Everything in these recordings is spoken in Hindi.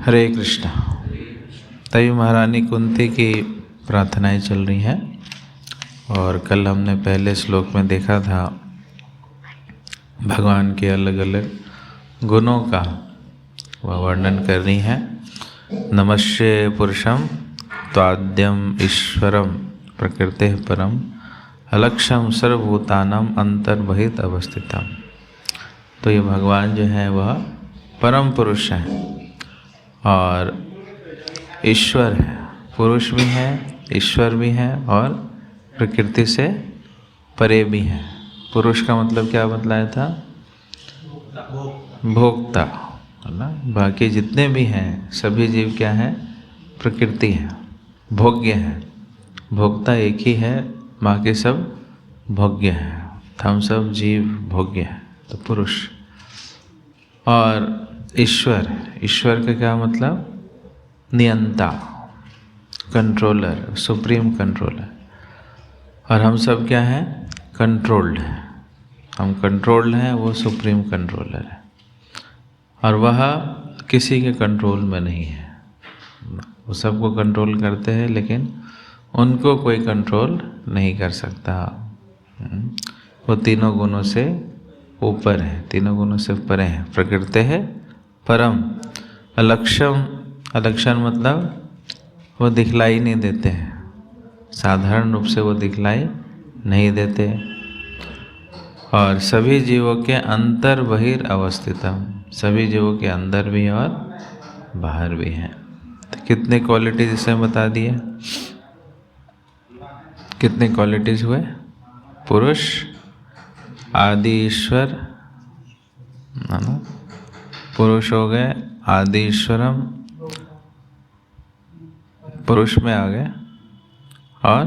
हरे कृष्णा। तभी महारानी कुंती की प्रार्थनाएं चल रही हैं और कल हमने पहले श्लोक में देखा था भगवान के अलग अलग गुणों का वह वर्णन कर रही हैं। नमस्ये पुरुषम त्वाद्यम ईश्वरम प्रकृते परम अलक्ष्यम सर्वभूतानाम अंतर्बहित अवस्थितम। तो ये भगवान जो है वह परम पुरुष हैं और ईश्वर है। पुरुष भी हैं, ईश्वर भी हैं और प्रकृति से परे भी हैं। पुरुष का मतलब क्या बतलाया था? भोक्ता, है ना। बाकी जितने भी हैं सभी जीव क्या हैं? प्रकृति है, भोग्य हैं। भोक्ता एक ही है, बाकी सब भोग्य हैं। हम सब जीव भोग्य हैं। तो पुरुष और ईश्वर, ईश्वर का क्या मतलब? नियंता, कंट्रोलर, सुप्रीम कंट्रोलर। और हम सब क्या हैं? कंट्रोल्ड हैं। हम कंट्रोल्ड हैं, वो सुप्रीम कंट्रोलर है और वह किसी के कंट्रोल में नहीं है। वो सबको कंट्रोल करते हैं लेकिन उनको कोई कंट्रोल नहीं कर सकता। वो तीनों गुणों से ऊपर है, तीनों गुणों से परे हैं। प्रकृति है परम अलक्ष्यम। अलक्षण मतलब वो दिखलाई नहीं देते हैं, साधारण रूप से वो दिखलाई नहीं देते। और सभी जीवों के अंतर बहिर अवस्थितम, सभी जीवों के अंदर भी और बाहर भी हैं। तो कितने क्वालिटीज इसमें बता दिए? कितने क्वालिटीज हुए? पुरुष, आदि ईश्वर, है ना। पुरुष हो गए, आदि ईश्वरम पुरुष में आ गए, और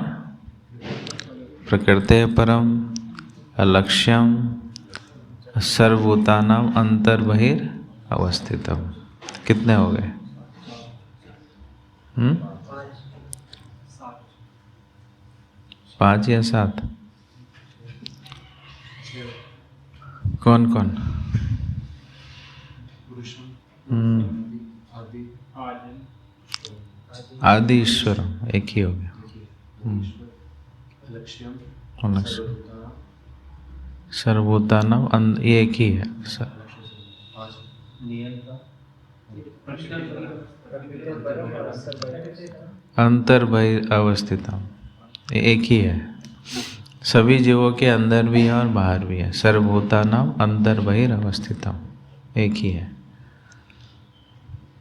प्रकृते परम अलक्ष्यम सर्वभूतानाम अंतर्बहिर अवस्थितम। कितने हो गए? 5 या 7? कौन कौन? आदि ईश्वरम एक ही हो गया। सर्वभूतानाम ये एक ही है। अंतर्बहिर अवस्थितम एक ही है। सभी जीवों के अंदर भी है और बाहर भी है। सर्वभूतानाम अंतर्बहिर अवस्थितम एक ही है।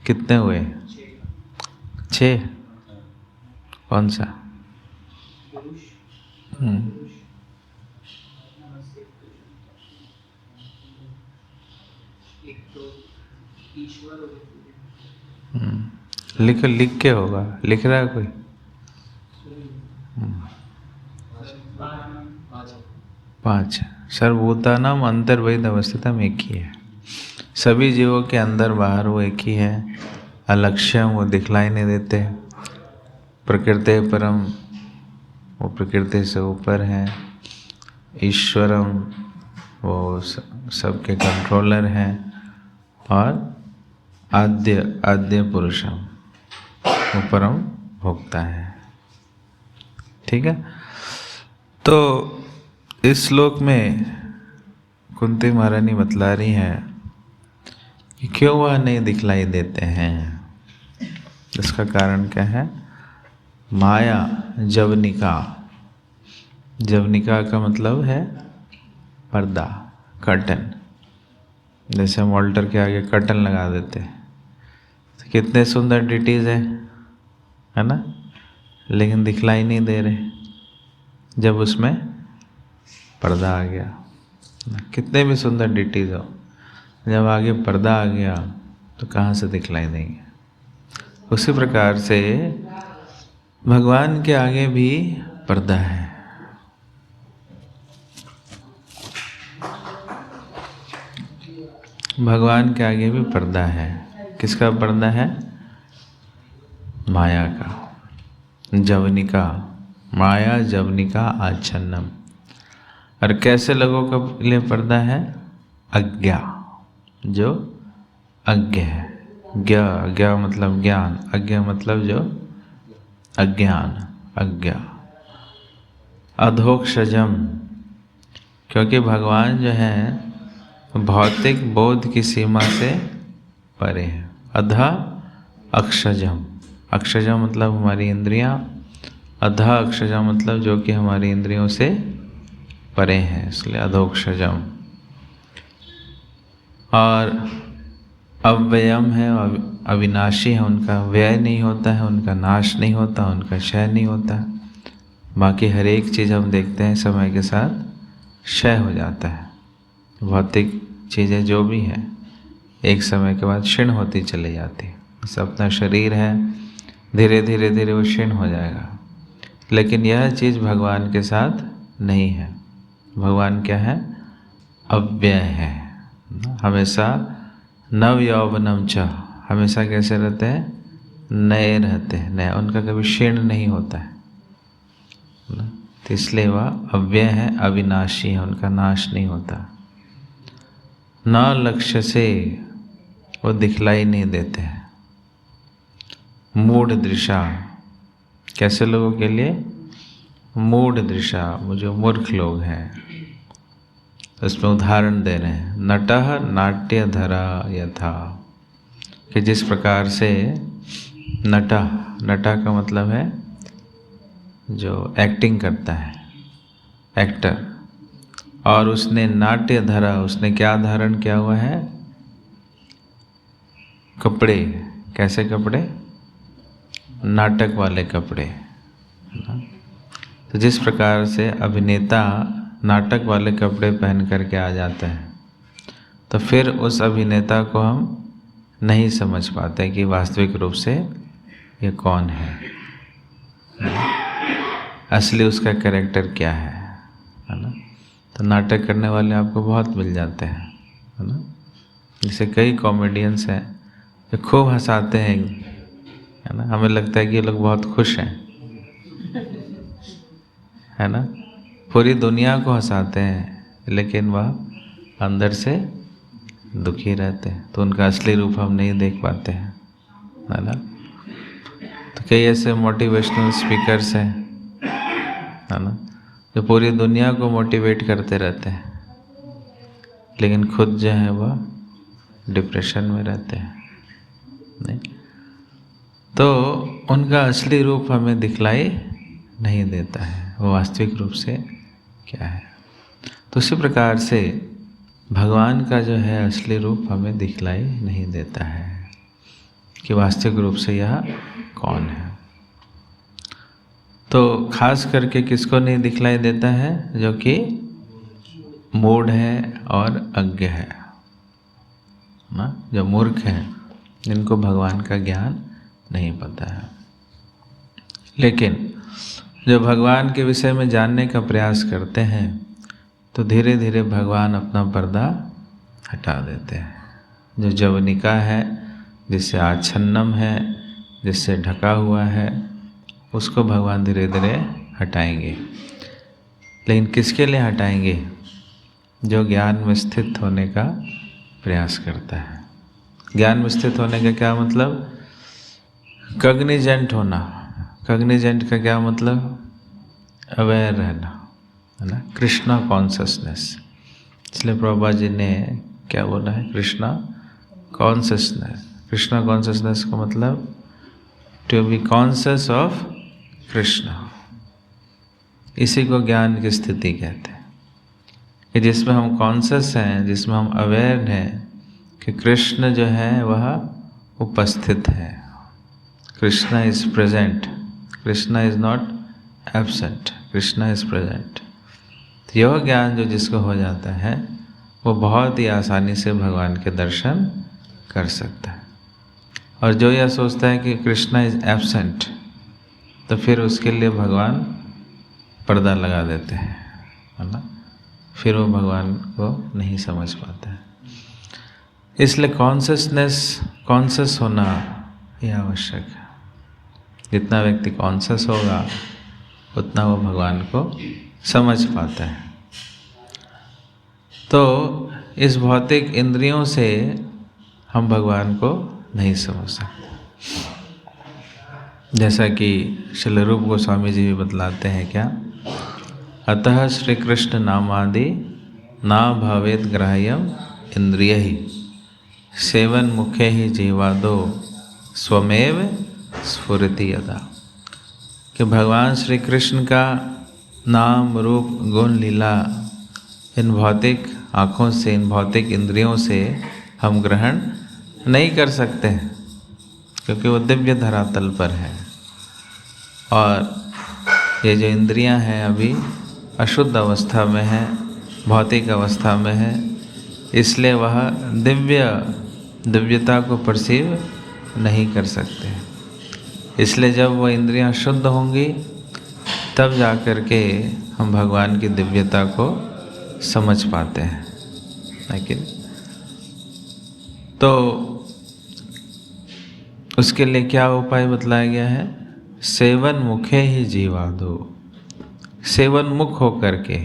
कितने हुए? 6? कौन सा? लिख के होगा, लिख रहा है कोई? 5 सर्वभूतानाम अंतर्बहित अवस्थितम एक ही है। सभी जीवों के अंदर बाहर वो एक ही है। अलक्ष्यम वो दिखलाई नहीं देते। प्रकृति परम वो प्रकृति से ऊपर है। ईश्वरम वो सबके कंट्रोलर हैं। और आद्य पुरुषम वो परम भोक्ता है। ठीक है। तो इस श्लोक में कुंती महारानी बतला रही हैं कि क्यों वह नहीं दिखलाई देते हैं। इसका कारण क्या है? माया जवनिका। जवनिका का मतलब है पर्दा, कर्टन। जैसे हम ऑल्टर के आगे कर्टन लगा देते हैं तो कितने सुंदर डिटीज है ना, लेकिन दिखलाई नहीं दे रहे। जब उसमें पर्दा आ गया, कितने भी सुंदर डिटीज हो, जब आगे पर्दा आ गया तो कहाँ से दिखलाई देंगे। उसी प्रकार से भगवान के आगे भी पर्दा है। भगवान के आगे भी पर्दा है। किसका पर्दा है? माया का, जवनिका। माया जवनिका आच्छन्नम। और कैसे लोगों के लिए पर्दा है? अज्ञा, जो अज्ञ है। ज्ञ मतलब ज्ञान, अज्ञ मतलब जो अज्ञान, अज्ञा। अधोक्षजम, क्योंकि भगवान जो है भौतिक बोध की सीमा से परे है। अधा अक्षजम, अक्षजम मतलब हमारी इंद्रियां, अधा अक्षजम मतलब जो कि हमारी इंद्रियों से परे हैं, इसलिए अधोक्षजम। और अव्ययम है, अविनाशी है, उनका व्यय नहीं होता है, उनका नाश नहीं होता, उनका क्षय नहीं होता। बाकी हर एक चीज़ हम देखते हैं समय के साथ क्षय हो जाता है। भौतिक चीज़ें जो भी हैं एक समय के बाद क्षीण होती चली जाती है। जैसे अपना शरीर है, धीरे धीरे धीरे वो क्षीण हो जाएगा, लेकिन यह चीज़ भगवान के साथ नहीं है। भगवान क्या है? अव्यय है, हमेशा नव यौवनम च, हमेशा कैसे रहते हैं? नए रहते हैं, नए, उनका कभी क्षीण नहीं होता है। तो इसलिए वह अव्यय है, अविनाशी है, उनका नाश नहीं होता। न लक्ष्य से, वो दिखलाई नहीं देते हैं। मूढ़ दृशा, कैसे लोगों के लिए? मूढ़ दृशा, जो मूर्ख लोग हैं। इसमें उदाहरण दे रहे हैं, नटः नाट्य धरा यथा, कि जिस प्रकार से नटा, नटा का मतलब है जो एक्टिंग करता है, एक्टर, और उसने नाट्य धरा, उसने क्या धारण किया हुआ है? कपड़े। कैसे कपड़े? नाटक वाले कपड़े। तो जिस प्रकार से अभिनेता नाटक वाले कपड़े पहन करके आ जाते हैं, तो फिर उस अभिनेता को हम नहीं समझ पाते कि वास्तविक रूप से ये कौन है, असली उसका कैरेक्टर क्या है ना। तो नाटक करने वाले आपको बहुत मिल जाते हैं, है ना। जैसे कई कॉमेडियंस हैं जो खूब हंसाते हैं, है ना, हमें लगता है कि ये लोग बहुत खुश हैं, है ना, पूरी दुनिया को हंसाते हैं, लेकिन वह अंदर से दुखी रहते हैं, तो उनका असली रूप हम नहीं देख पाते हैं, है ना। तो कई ऐसे मोटिवेशनल स्पीकर्स हैं, है ना, जो पूरी दुनिया को मोटिवेट करते रहते हैं, लेकिन खुद जो है वह डिप्रेशन में रहते हैं, नहीं। तो उनका असली रूप हमें दिखलाई नहीं देता है, वो वास्तविक रूप से क्या है। तो उसी प्रकार से भगवान का जो है असली रूप हमें दिखलाई नहीं देता है कि वास्तविक रूप से यह कौन है। तो खास करके किसको नहीं दिखलाई देता है? जो कि मूढ़ है और अज्ञ है ना, जो मूर्ख हैं, जिनको भगवान का ज्ञान नहीं पता है। लेकिन जो भगवान के विषय में जानने का प्रयास करते हैं, तो धीरे धीरे भगवान अपना पर्दा हटा देते हैं। जो जवनिका है, जिससे आच्छन्नम है, जिससे ढका हुआ है, उसको भगवान धीरे धीरे हटाएंगे। लेकिन किसके लिए हटाएंगे? जो ज्ञान में स्थित होने का प्रयास करता है। ज्ञान में स्थित होने का क्या मतलब? कग्निजेंट होना। कग्निजेंट का क्या मतलब? अवेयर रहना, है ना, कृष्णा कॉन्शसनेस। इसलिए प्रभुपाद जी ने क्या बोला है? कृष्णा कॉन्शसनेस। कृष्णा कॉन्शसनेस का मतलब to be conscious of Krishna. इसी को ज्ञान की स्थिति कहते हैं, कि जिसमें हम कॉन्शियस हैं, जिसमें हम अवेयर हैं कि कृष्ण जो है वह उपस्थित है। Krishna is present, Krishna is not absent, Krishna is present. तो यह ज्ञान जो जिसको हो जाता है, वो बहुत ही आसानी से भगवान के दर्शन कर सकता है। और जो यह सोचता है कि कृष्णा इज एब्सेंट, तो फिर उसके लिए भगवान पर्दा लगा देते हैं, है ना, फिर वो भगवान को नहीं समझ पाता है। इसलिए कॉन्शियस होना यह आवश्यक है। जितना व्यक्ति कॉन्शियस होगा, उतना वो भगवान को समझ पाता है। तो इस भौतिक इंद्रियों से हम भगवान को नहीं समझ सकते। जैसा कि श्रील रूप गोस्वामी जी भी बतलाते हैं क्या, अतः श्री कृष्ण नामादि ना भवेद ग्राह्यम इंद्रिय ही सेवन मुखे ही जीवादो स्वमेव स्फुरति यदा। कि भगवान श्री कृष्ण का नाम रूप गुण लीला इन भौतिक आँखों से, इन भौतिक इंद्रियों से हम ग्रहण नहीं कर सकते हैं, क्योंकि वो दिव्य धरातल पर है और ये जो इंद्रियां हैं अभी अशुद्ध अवस्था में है, भौतिक अवस्था में है, इसलिए वह दिव्यता को परसीव नहीं कर सकते। इसलिए जब वह इंद्रियां शुद्ध होंगी तब जा कर के हम भगवान की दिव्यता को समझ पाते हैं। लेकिन तो उसके लिए क्या उपाय बतलाया गया है, सेवन मुखे ही जीवादो। सेवन मुख होकर के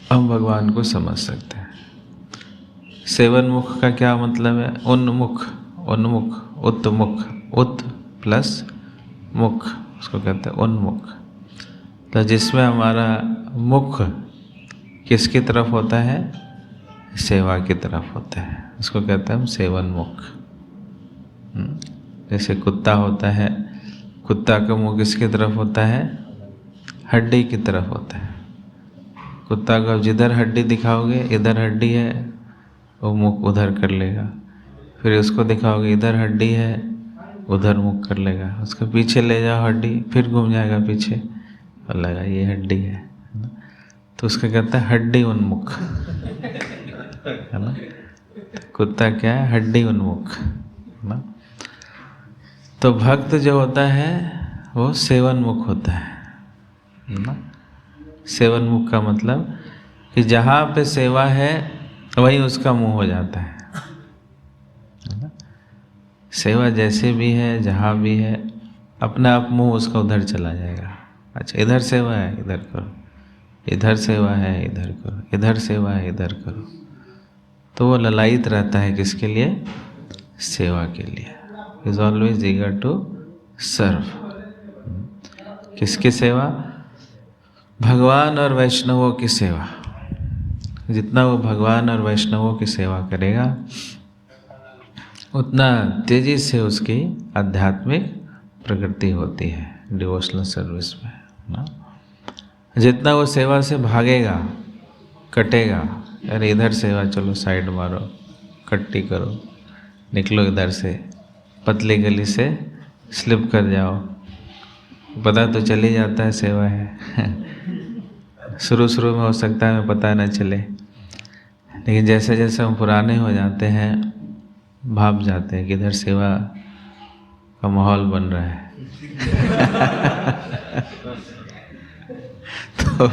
हम भगवान को समझ सकते हैं। सेवन मुख का क्या मतलब है, उन्मुख, उन्मुख, उत्मुख, उत प्लस मुख, उसको कहते हैं उन्मुख। तो जिसमें हमारा मुख किसकी तरफ होता है, सेवा की तरफ होता है, उसको कहते हैं हम सेवन मुख। जैसे कुत्ता होता है, कुत्ता का मुंह किसकी तरफ होता है, हड्डी की तरफ होता है। कुत्ता को जिधर हड्डी दिखाओगे इधर हड्डी है, वो मुख उधर कर लेगा। फिर उसको दिखाओगे इधर हड्डी है, उधर मुख कर लेगा। उसके पीछे ले जाओ हड्डी, फिर घूम जाएगा पीछे और लगा ये हड्डी है ना। तो उसका कहता है हड्डी उन्मुख, है ना। कुत्ता क्या है, हड्डी उन्मुख, है ना। तो भक्त जो होता है वो सेवन मुख होता है ना। सेवन मुख का मतलब कि जहाँ पे सेवा है वहीं उसका मुंह हो जाता है ना। सेवा जैसे भी है, जहाँ भी है, अपने आप मुंह उसका उधर चला जाएगा। अच्छा इधर सेवा है इधर करो, इधर सेवा है इधर करो, इधर सेवा है इधर करो। तो वो ललायित रहता है किसके लिए, सेवा के लिए। Is always eager to serve. किसकी सेवा, भगवान और वैष्णवों की सेवा। जितना वो भगवान और वैष्णवों की सेवा करेगा उतना तेजी से उसकी आध्यात्मिक प्रगति होती है डिवोशनल सर्विस में ना। जितना वो सेवा से भागेगा, कटेगा, अरे इधर सेवा, चलो साइड मारो, कट्टी करो, निकलो इधर से, पतली गली से स्लिप कर जाओ, पता तो चल ही जाता है सेवा है। शुरू में हो सकता है हमें पता न चले, लेकिन जैसे जैसे हम पुराने हो जाते हैं भाप जाते हैं कि इधर सेवा का माहौल बन रहा है। तो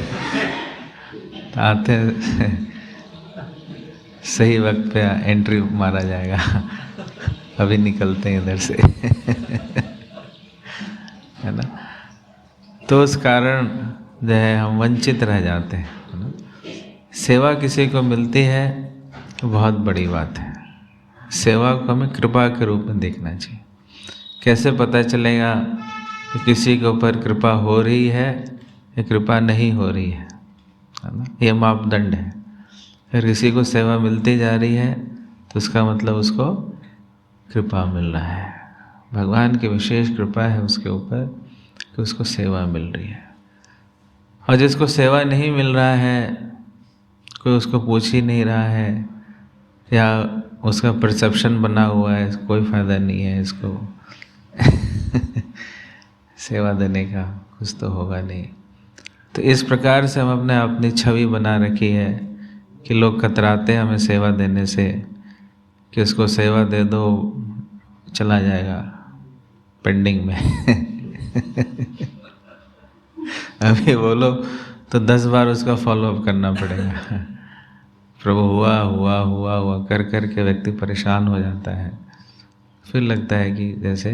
आते सही वक्त पे एंट्री मारा जाएगा, अभी निकलते हैं इधर से। है ना। तो उस कारण जो है हम वंचित रह जाते हैं, है ना। सेवा किसी को मिलती है तो बहुत बड़ी बात है। सेवा को हमें कृपा के रूप में देखना चाहिए। कैसे पता चलेगा कि किसी के ऊपर कृपा हो रही है या कृपा नहीं हो रही है ना। ये मापदंड है। अगर किसी को सेवा मिलती जा रही है तो उसका मतलब उसको कृपा मिल रहा है, भगवान की विशेष कृपा है उसके ऊपर कि उसको सेवा मिल रही है। और जिसको सेवा नहीं मिल रहा है, कोई उसको पूछ ही नहीं रहा है, या उसका परसेप्शन बना हुआ है कोई फ़ायदा नहीं है इसको सेवा देने का, कुछ तो होगा नहीं। तो इस प्रकार से हम अपनी छवि बना रखी है कि लोग कतराते हैं हमें सेवा देने से, कि उसको सेवा दे दो चला जाएगा पेंडिंग में। अभी बोलो तो 10 बार उसका फॉलोअप करना पड़ेगा। प्रभु हुआ कर कर के व्यक्ति परेशान हो जाता है। फिर लगता है कि जैसे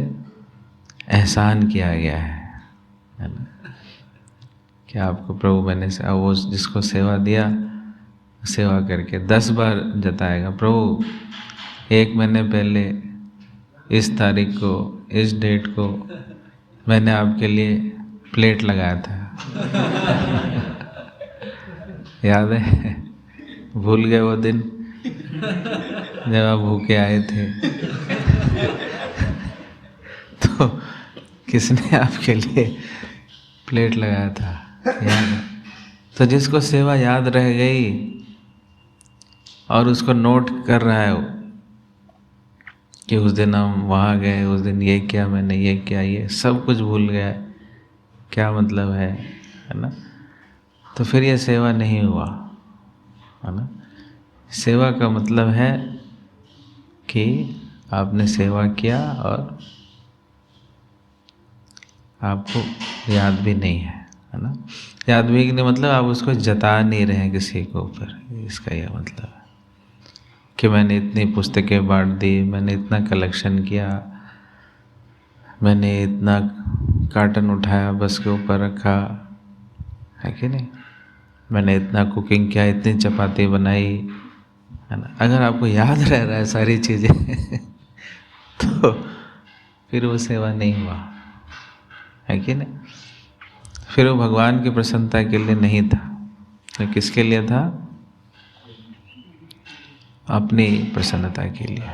एहसान किया गया है ना। कि आपको प्रभु मैंने से वो जिसको सेवा दिया, सेवा करके 10 बार जताएगा, प्रभु 1 महीने पहले इस तारीख को, इस डेट को मैंने आपके लिए प्लेट लगाया था। याद है? भूल गए वो दिन जब आप भूखे आए थे? तो किसने आपके लिए प्लेट लगाया था? याद है? तो जिसको सेवा याद रह गई और उसको नोट कर रहा है वो कि उस दिन हम वहाँ गए, उस दिन ये किया, मैंने ये किया, ये सब कुछ भूल गया, क्या मतलब है ना? तो फिर ये सेवा नहीं हुआ, है ना? सेवा का मतलब है कि आपने सेवा किया और आपको याद भी नहीं है ना? याद भी नहीं मतलब आप उसको जता नहीं रहे हैं किसी के ऊपर, इसका यह मतलब है कि मैंने इतनी पुस्तकें बांट दी, मैंने इतना कलेक्शन किया, मैंने इतना कार्टन उठाया बस के ऊपर रखा, है कि नहीं? मैंने इतना कुकिंग किया, इतनी चपाती बनाई, है ना? अगर आपको याद रह रहा है सारी चीज़ें तो फिर वो सेवा नहीं हुआ, है कि नहीं? फिर वो भगवान की प्रसन्नता के लिए नहीं था, तो किसके लिए था? अपनी प्रसन्नता के लिए।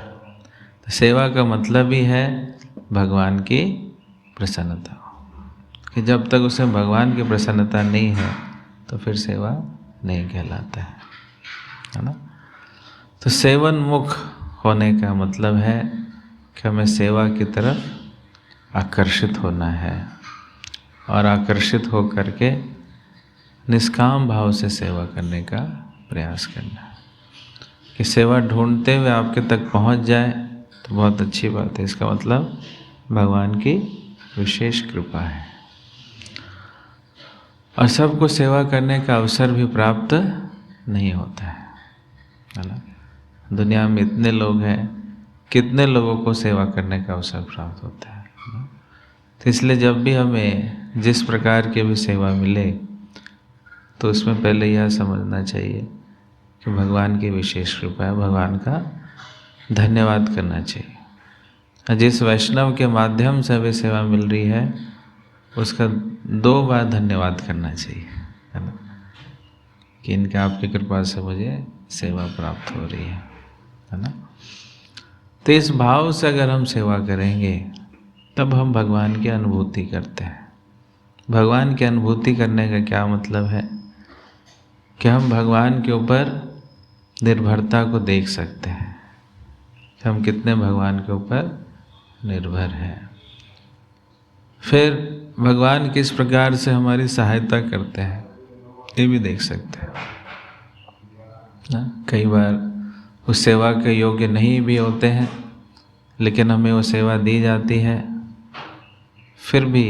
तो सेवा का मतलब ही है भगवान की प्रसन्नता, कि जब तक उसे भगवान की प्रसन्नता नहीं है तो फिर सेवा नहीं कहलाता है ना? तो सेवन मुख होने का मतलब है कि हमें सेवा की तरफ आकर्षित होना है और आकर्षित हो करके निष्काम भाव से सेवा करने का प्रयास करना है। कि सेवा ढूंढते हुए आपके तक पहुंच जाए तो बहुत अच्छी बात है, इसका मतलब भगवान की विशेष कृपा है। और सबको सेवा करने का अवसर भी प्राप्त नहीं होता है ना? दुनिया में इतने लोग हैं, कितने लोगों को सेवा करने का अवसर प्राप्त होता है ना? तो इसलिए जब भी हमें जिस प्रकार की भी सेवा मिले तो उसमें पहले यह समझना चाहिए कि भगवान की विशेष कृपा है, भगवान का धन्यवाद करना चाहिए। जिस वैष्णव के माध्यम से हमें सेवा मिल रही है उसका 2 बार धन्यवाद करना चाहिए, है ना? कि इनके आपकी कृपा से मुझे सेवा प्राप्त हो रही है ना? तो इस भाव से अगर हम सेवा करेंगे तब हम भगवान की अनुभूति करते हैं। भगवान की अनुभूति करने का क्या मतलब है? कि हम भगवान के ऊपर निर्भरता को देख सकते हैं कि हम कितने भगवान के ऊपर निर्भर हैं। फिर भगवान किस प्रकार से हमारी सहायता करते हैं ये भी देख सकते हैं ना? कई बार उस सेवा के योग्य नहीं भी होते हैं लेकिन हमें वो सेवा दी जाती है, फिर भी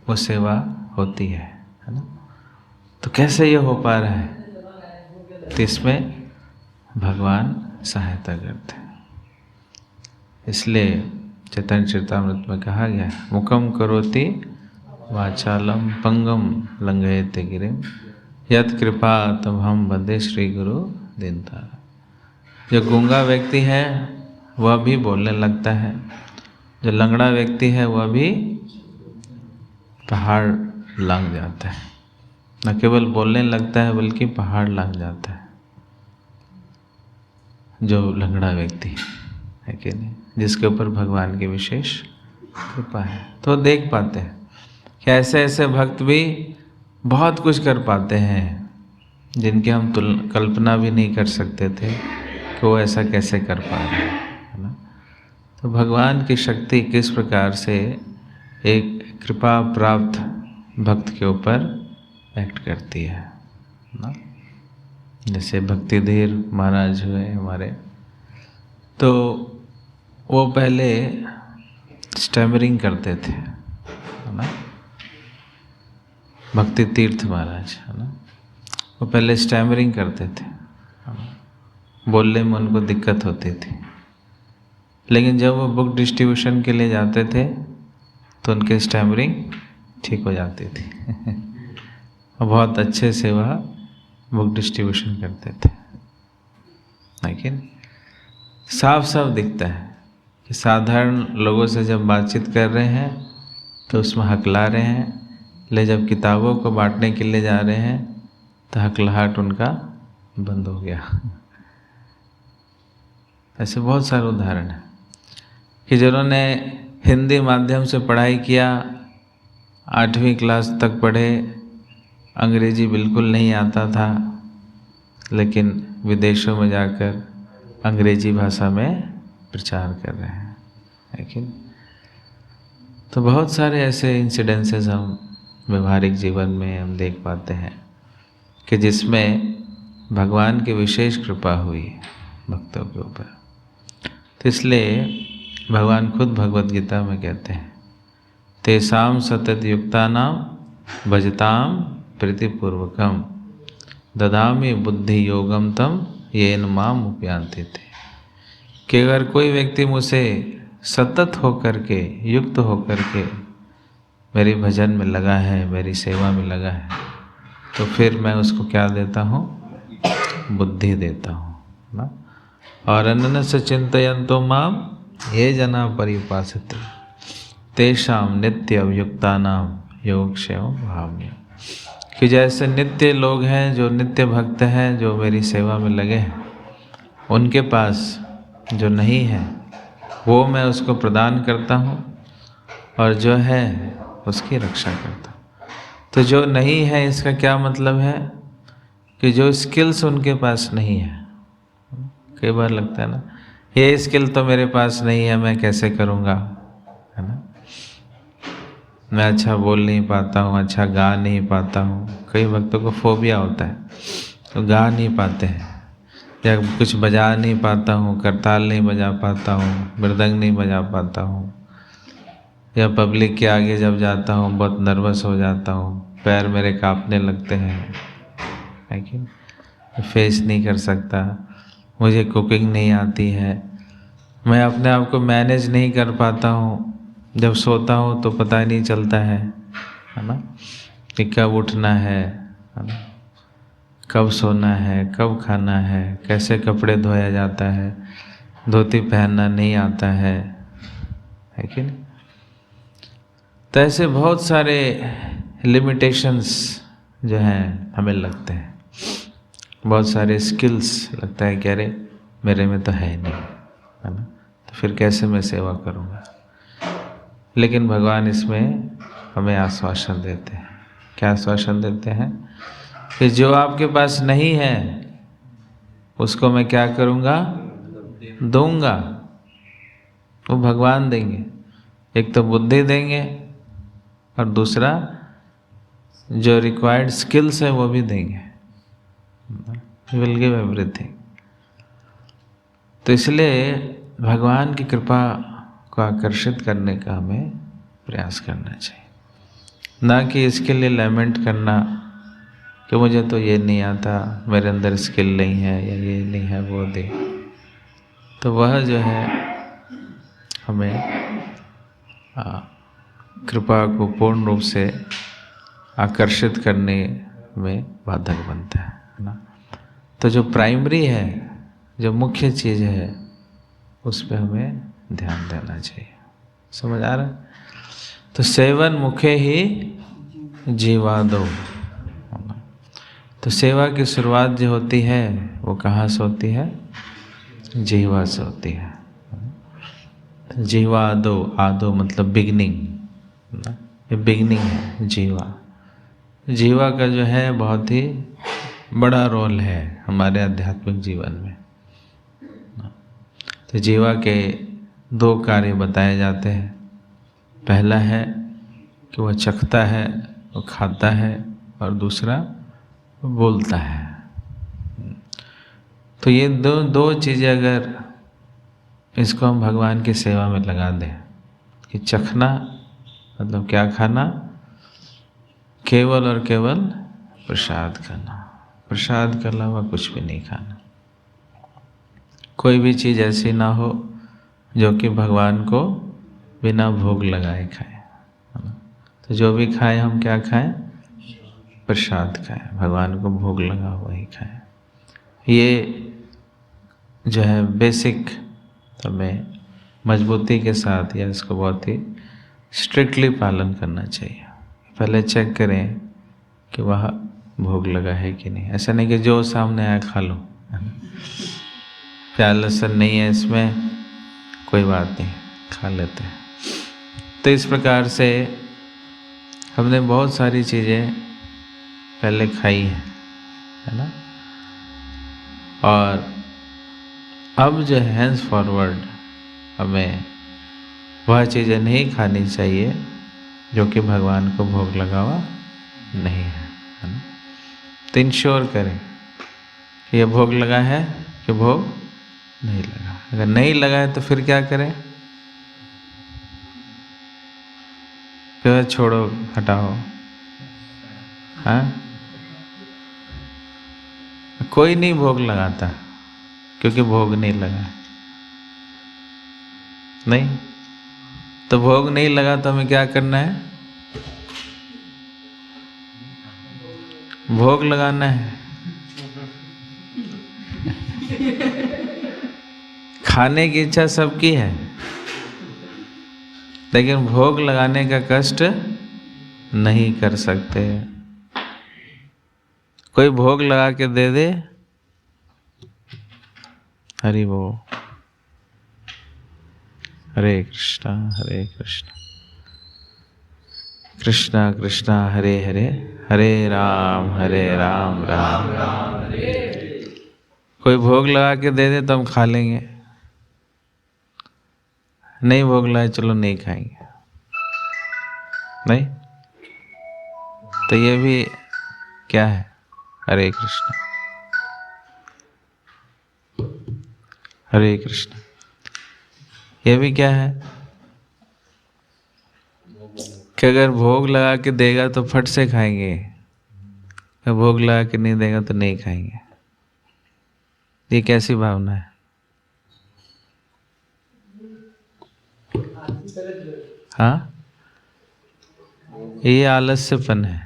वो सेवा होती है ना? तो कैसे ये हो पा रहा है? तो इसमें भगवान सहायता करते हैं। इसलिए चैतन्य चरितामृत में कहा गया, मुखम करोति वाचालम पंगम लंघयते गिरिम यत् कृपा तमहम वन्दे श्री गुरु दीनता। जो गूंगा व्यक्ति है वह भी बोलने लगता है, जो लंगड़ा व्यक्ति है वह भी पहाड़ लांघ जाता है। न केवल बोलने लगता है बल्कि पहाड़ लांघ जाता है जो लंगड़ा व्यक्ति है कि नहीं, जिसके ऊपर भगवान की विशेष कृपा है। तो देख पाते हैं कि ऐसे ऐसे भक्त भी बहुत कुछ कर पाते हैं जिनकी हम कल्पना भी नहीं कर सकते थे कि वो ऐसा कैसे कर पा रहे हैं, है ना? तो भगवान की शक्ति किस प्रकार से एक कृपा प्राप्त भक्त के ऊपर एक्ट करती है ना? जैसे भक्ति धीर महाराज हुए हमारे, तो वो पहले स्टैमरिंग करते थे, है ना? भक्ति तीर्थ महाराज, है ना? वो पहले स्टैमरिंग करते थे, बोलने में उनको दिक्कत होती थी, लेकिन जब वो बुक डिस्ट्रीब्यूशन के लिए जाते थे तो उनके स्टैमरिंग ठीक हो जाती थी और बहुत अच्छे से वह बुक डिस्ट्रीब्यूशन करते थे, लेकिन साफ साफ दिखता है कि साधारण लोगों से जब बातचीत कर रहे हैं तो उसमें हकला रहे हैं, ले जब किताबों को बांटने के लिए जा रहे हैं तो हकलाहट उनका बंद हो गया। ऐसे बहुत सारे उदाहरण हैं कि जिन्होंने हिंदी माध्यम से पढ़ाई किया, 8वीं क्लास तक पढ़े, अंग्रेजी बिल्कुल नहीं आता था, लेकिन विदेशों में जाकर अंग्रेजी भाषा में प्रचार कर रहे हैं। लेकिन तो बहुत सारे ऐसे इंसिडेंसेस हम व्यवहारिक जीवन में हम देख पाते हैं कि जिसमें भगवान की विशेष कृपा हुई भक्तों के ऊपर। तो इसलिए भगवान खुद भगवद गीता में कहते हैं, तेषां सतत युक्तानां भजताम प्रीतिपूर्वकम ददामि बुद्धि योगम तम येन माम उपयान्ति ते। कि अगर कोई व्यक्ति मुझसे सतत होकर के, युक्त होकर के मेरे भजन में लगा है, मेरी सेवा में लगा है, तो फिर मैं उसको क्या देता हूँ? बुद्धि देता हूँ ना। और अनन्य चिंतयन्तो माम ये जना परिपासते तेषां नित्य अभियुक्तानां योगक्षेमं भाव्य। कि जैसे नित्य लोग हैं, जो नित्य भक्त हैं, जो मेरी सेवा में लगे हैं, उनके पास जो नहीं है वो मैं उसको प्रदान करता हूँ, और जो है उसकी रक्षा करता हूँ। तो जो नहीं है इसका क्या मतलब है? कि जो स्किल्स उनके पास नहीं है। कई बार लगता है ना, ये स्किल तो मेरे पास नहीं है, मैं कैसे करूँगा, है ना। मैं अच्छा बोल नहीं पाता हूँ, अच्छा गा नहीं पाता हूँ। कई भक्तों को फोबिया होता है, तो गा नहीं पाते हैं, या कुछ बजा नहीं पाता हूँ, करताल नहीं बजा पाता हूँ, मृदंग नहीं बजा पाता हूँ, या पब्लिक के आगे जब जाता हूँ बहुत नर्वस हो जाता हूँ, पैर मेरे कांपने लगते हैं, लेकिन फेस नहीं कर सकता, मुझे कुकिंग नहीं आती है, मैं अपने आप को मैनेज नहीं कर पाता हूँ, जब सोता हूँ तो पता नहीं चलता है ना, कि कब उठना है ना, कब सोना है, कब खाना है, कैसे कपड़े धोया जाता है, धोती पहनना नहीं आता है कि नहीं। तो ऐसे बहुत सारे लिमिटेशंस जो हैं हमें लगते हैं, बहुत सारे स्किल्स लगता है कि अरे मेरे में तो है नहीं, है ना, तो फिर कैसे मैं सेवा करूँगा। लेकिन भगवान इसमें हमें आश्वासन देते हैं। क्या आश्वासन देते हैं? कि जो आपके पास नहीं है उसको मैं क्या करूँगा? दूंगा। वो भगवान देंगे। एक तो बुद्धि देंगे, और दूसरा जो रिक्वायर्ड स्किल्स है वो भी देंगे। Will give everything. तो इसलिए भगवान की कृपा को आकर्षित करने का हमें प्रयास करना चाहिए, ना कि इसके लिए लैमेंट करना कि मुझे तो ये नहीं आता, मेरे अंदर स्किल नहीं है, या ये नहीं है, वो दे। तो वह जो है हमें कृपा को पूर्ण रूप से आकर्षित करने में बाधक बनता है ना। तो जो प्राइमरी है, जो मुख्य चीज़ है, उस पर हमें ध्यान देना चाहिए। समझ आ रहा है? तो सेवन मुखे ही जीवादो। तो सेवा की शुरुआत जो होती है वो कहाँ से होती है? जीवा से होती है। जीवा आदो, आदो मतलब बिगनिंग, ये बिगनिंग है जीवा। जीवा का जो है बहुत ही बड़ा रोल है हमारे आध्यात्मिक जीवन में। तो जीवा के 2 कार्य बताए जाते हैं। पहला है कि वह चखता है, वो खाता है, और दूसरा बोलता है। तो ये दो चीज़ें अगर इसको हम भगवान की सेवा में लगा दें, कि चखना मतलब क्या खाना? केवल और केवल प्रसाद खाना, प्रसाद के अलावा कुछ भी नहीं खाना। कोई भी चीज़ ऐसी ना हो जो कि भगवान को बिना भोग लगाए खाए। तो जो भी खाएं हम क्या खाएं? प्रसाद खाएं, भगवान को भोग लगा हुआ ही खाएं। ये जो है बेसिक तो हमें मजबूती के साथ या इसको बहुत ही स्ट्रिक्टली पालन करना चाहिए। पहले चेक करें कि वह भोग लगा है कि नहीं। ऐसा नहीं कि जो सामने आया खा लो, प्याज लहसुन नहीं है इसमें, कोई बात नहीं, खा लेते हैं। तो इस प्रकार से हमने बहुत सारी चीज़ें पहले खाई हैं, है ना। और अब जो है हैंस फॉरवर्ड हमें वह चीज़ें नहीं खानी चाहिए जो कि भगवान को भोग लगा हुआ नहीं है ना। तो इंश्योर करें कि ये भोग लगा है कि भोग नहीं लगा। अगर नहीं लगा है तो फिर क्या करें? फिर छोड़ो, हटाओ। हाँ, कोई नहीं भोग लगाता क्योंकि भोग नहीं लगा है। नहीं तो भोग नहीं लगा तो हमें क्या करना है? भोग लगाना है। खाने की इच्छा सबकी है, लेकिन भोग लगाने का कष्ट नहीं कर सकते। कोई भोग लगा के दे दे, हरि बोल, हरे कृष्णा कृष्णा कृष्णा हरे हरे, हरे राम राम राम हरे। कोई भोग लगा के दे दे तो हम खा लेंगे, नहीं भोग लगाए चलो नहीं खाएंगे। नहीं तो ये भी क्या है? हरे कृष्ण हरे कृष्ण। ये भी क्या है कि अगर भोग लगा के देगा तो फट से खाएंगे, अगर भोग लगा के नहीं देगा तो नहीं खाएंगे। ये कैसी भावना है? हाँ, ये आलस्यपन है,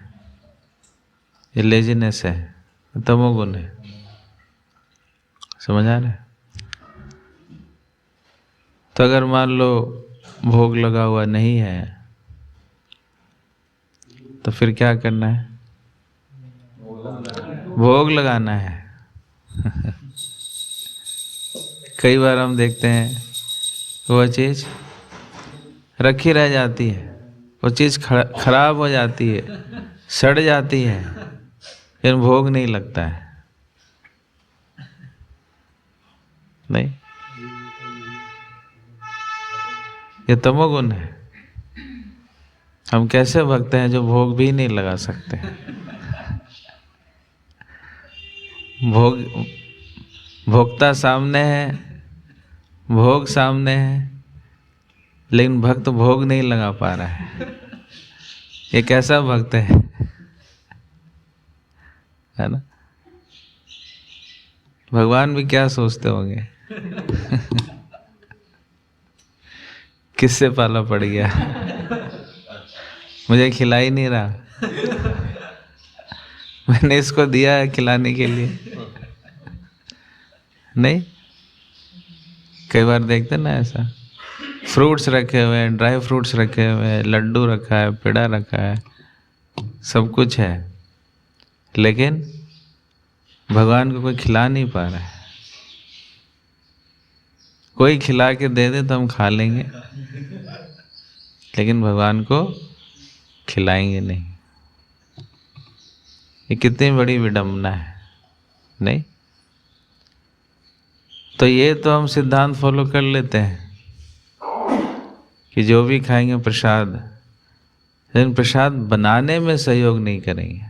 ये लेजीनेस है, तमोगुण है। समझ आ रहा है? तो अगर मान लो भोग लगा हुआ नहीं है तो फिर क्या करना है? भोग लगाना है। कई बार हम देखते हैं वह चीज़ रखी रह जाती है, वो चीज़ खराब हो जाती है, सड़ जाती है, फिर भोग नहीं लगता है। नहीं, ये तमोगुण है। हम कैसे भक्त हैं जो भोग भी नहीं लगा सकते? भोक्ता सामने है, भोग सामने है, लेकिन भक्त भोग नहीं लगा पा रहा है। ये कैसा भक्त है ना? भगवान भी क्या सोचते होंगे? किससे पाला पड़ गया, मुझे खिला ही नहीं रहा, मैंने इसको दिया है खिलाने के लिए। नहीं, कई बार देखते ना ऐसा, फ्रूट्स रखे हुए हैं, ड्राई फ्रूट्स रखे हुए हैं, लड्डू रखा है, पेड़ा रखा है, सब कुछ है, लेकिन भगवान को कोई खिला नहीं पा रहा है। कोई खिला के दे दे तो हम खा लेंगे, लेकिन भगवान को खिलाएंगे नहीं। ये कितनी बड़ी विडंबना है। नहीं तो ये तो हम सिद्धांत फॉलो कर लेते हैं कि जो भी खाएंगे प्रसाद, लेकिन प्रसाद बनाने में सहयोग नहीं करेंगे।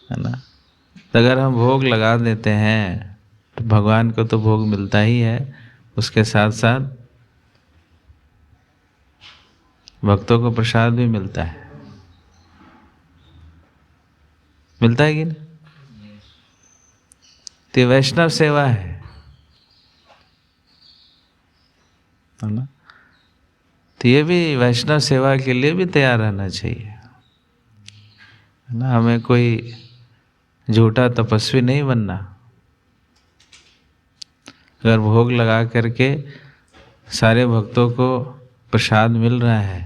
है ना? तो अगर हम भोग लगा देते हैं तो भगवान को तो भोग मिलता ही है, उसके साथ साथ भक्तों को प्रसाद भी मिलता है। मिलता है कि नहीं? तो वैष्णव सेवा है ना? तो ये भी वैष्णव सेवा के लिए भी तैयार रहना चाहिए, है ना? हमें कोई झूठा तपस्वी नहीं बनना। अगर भोग लगा करके सारे भक्तों को प्रसाद मिल रहा है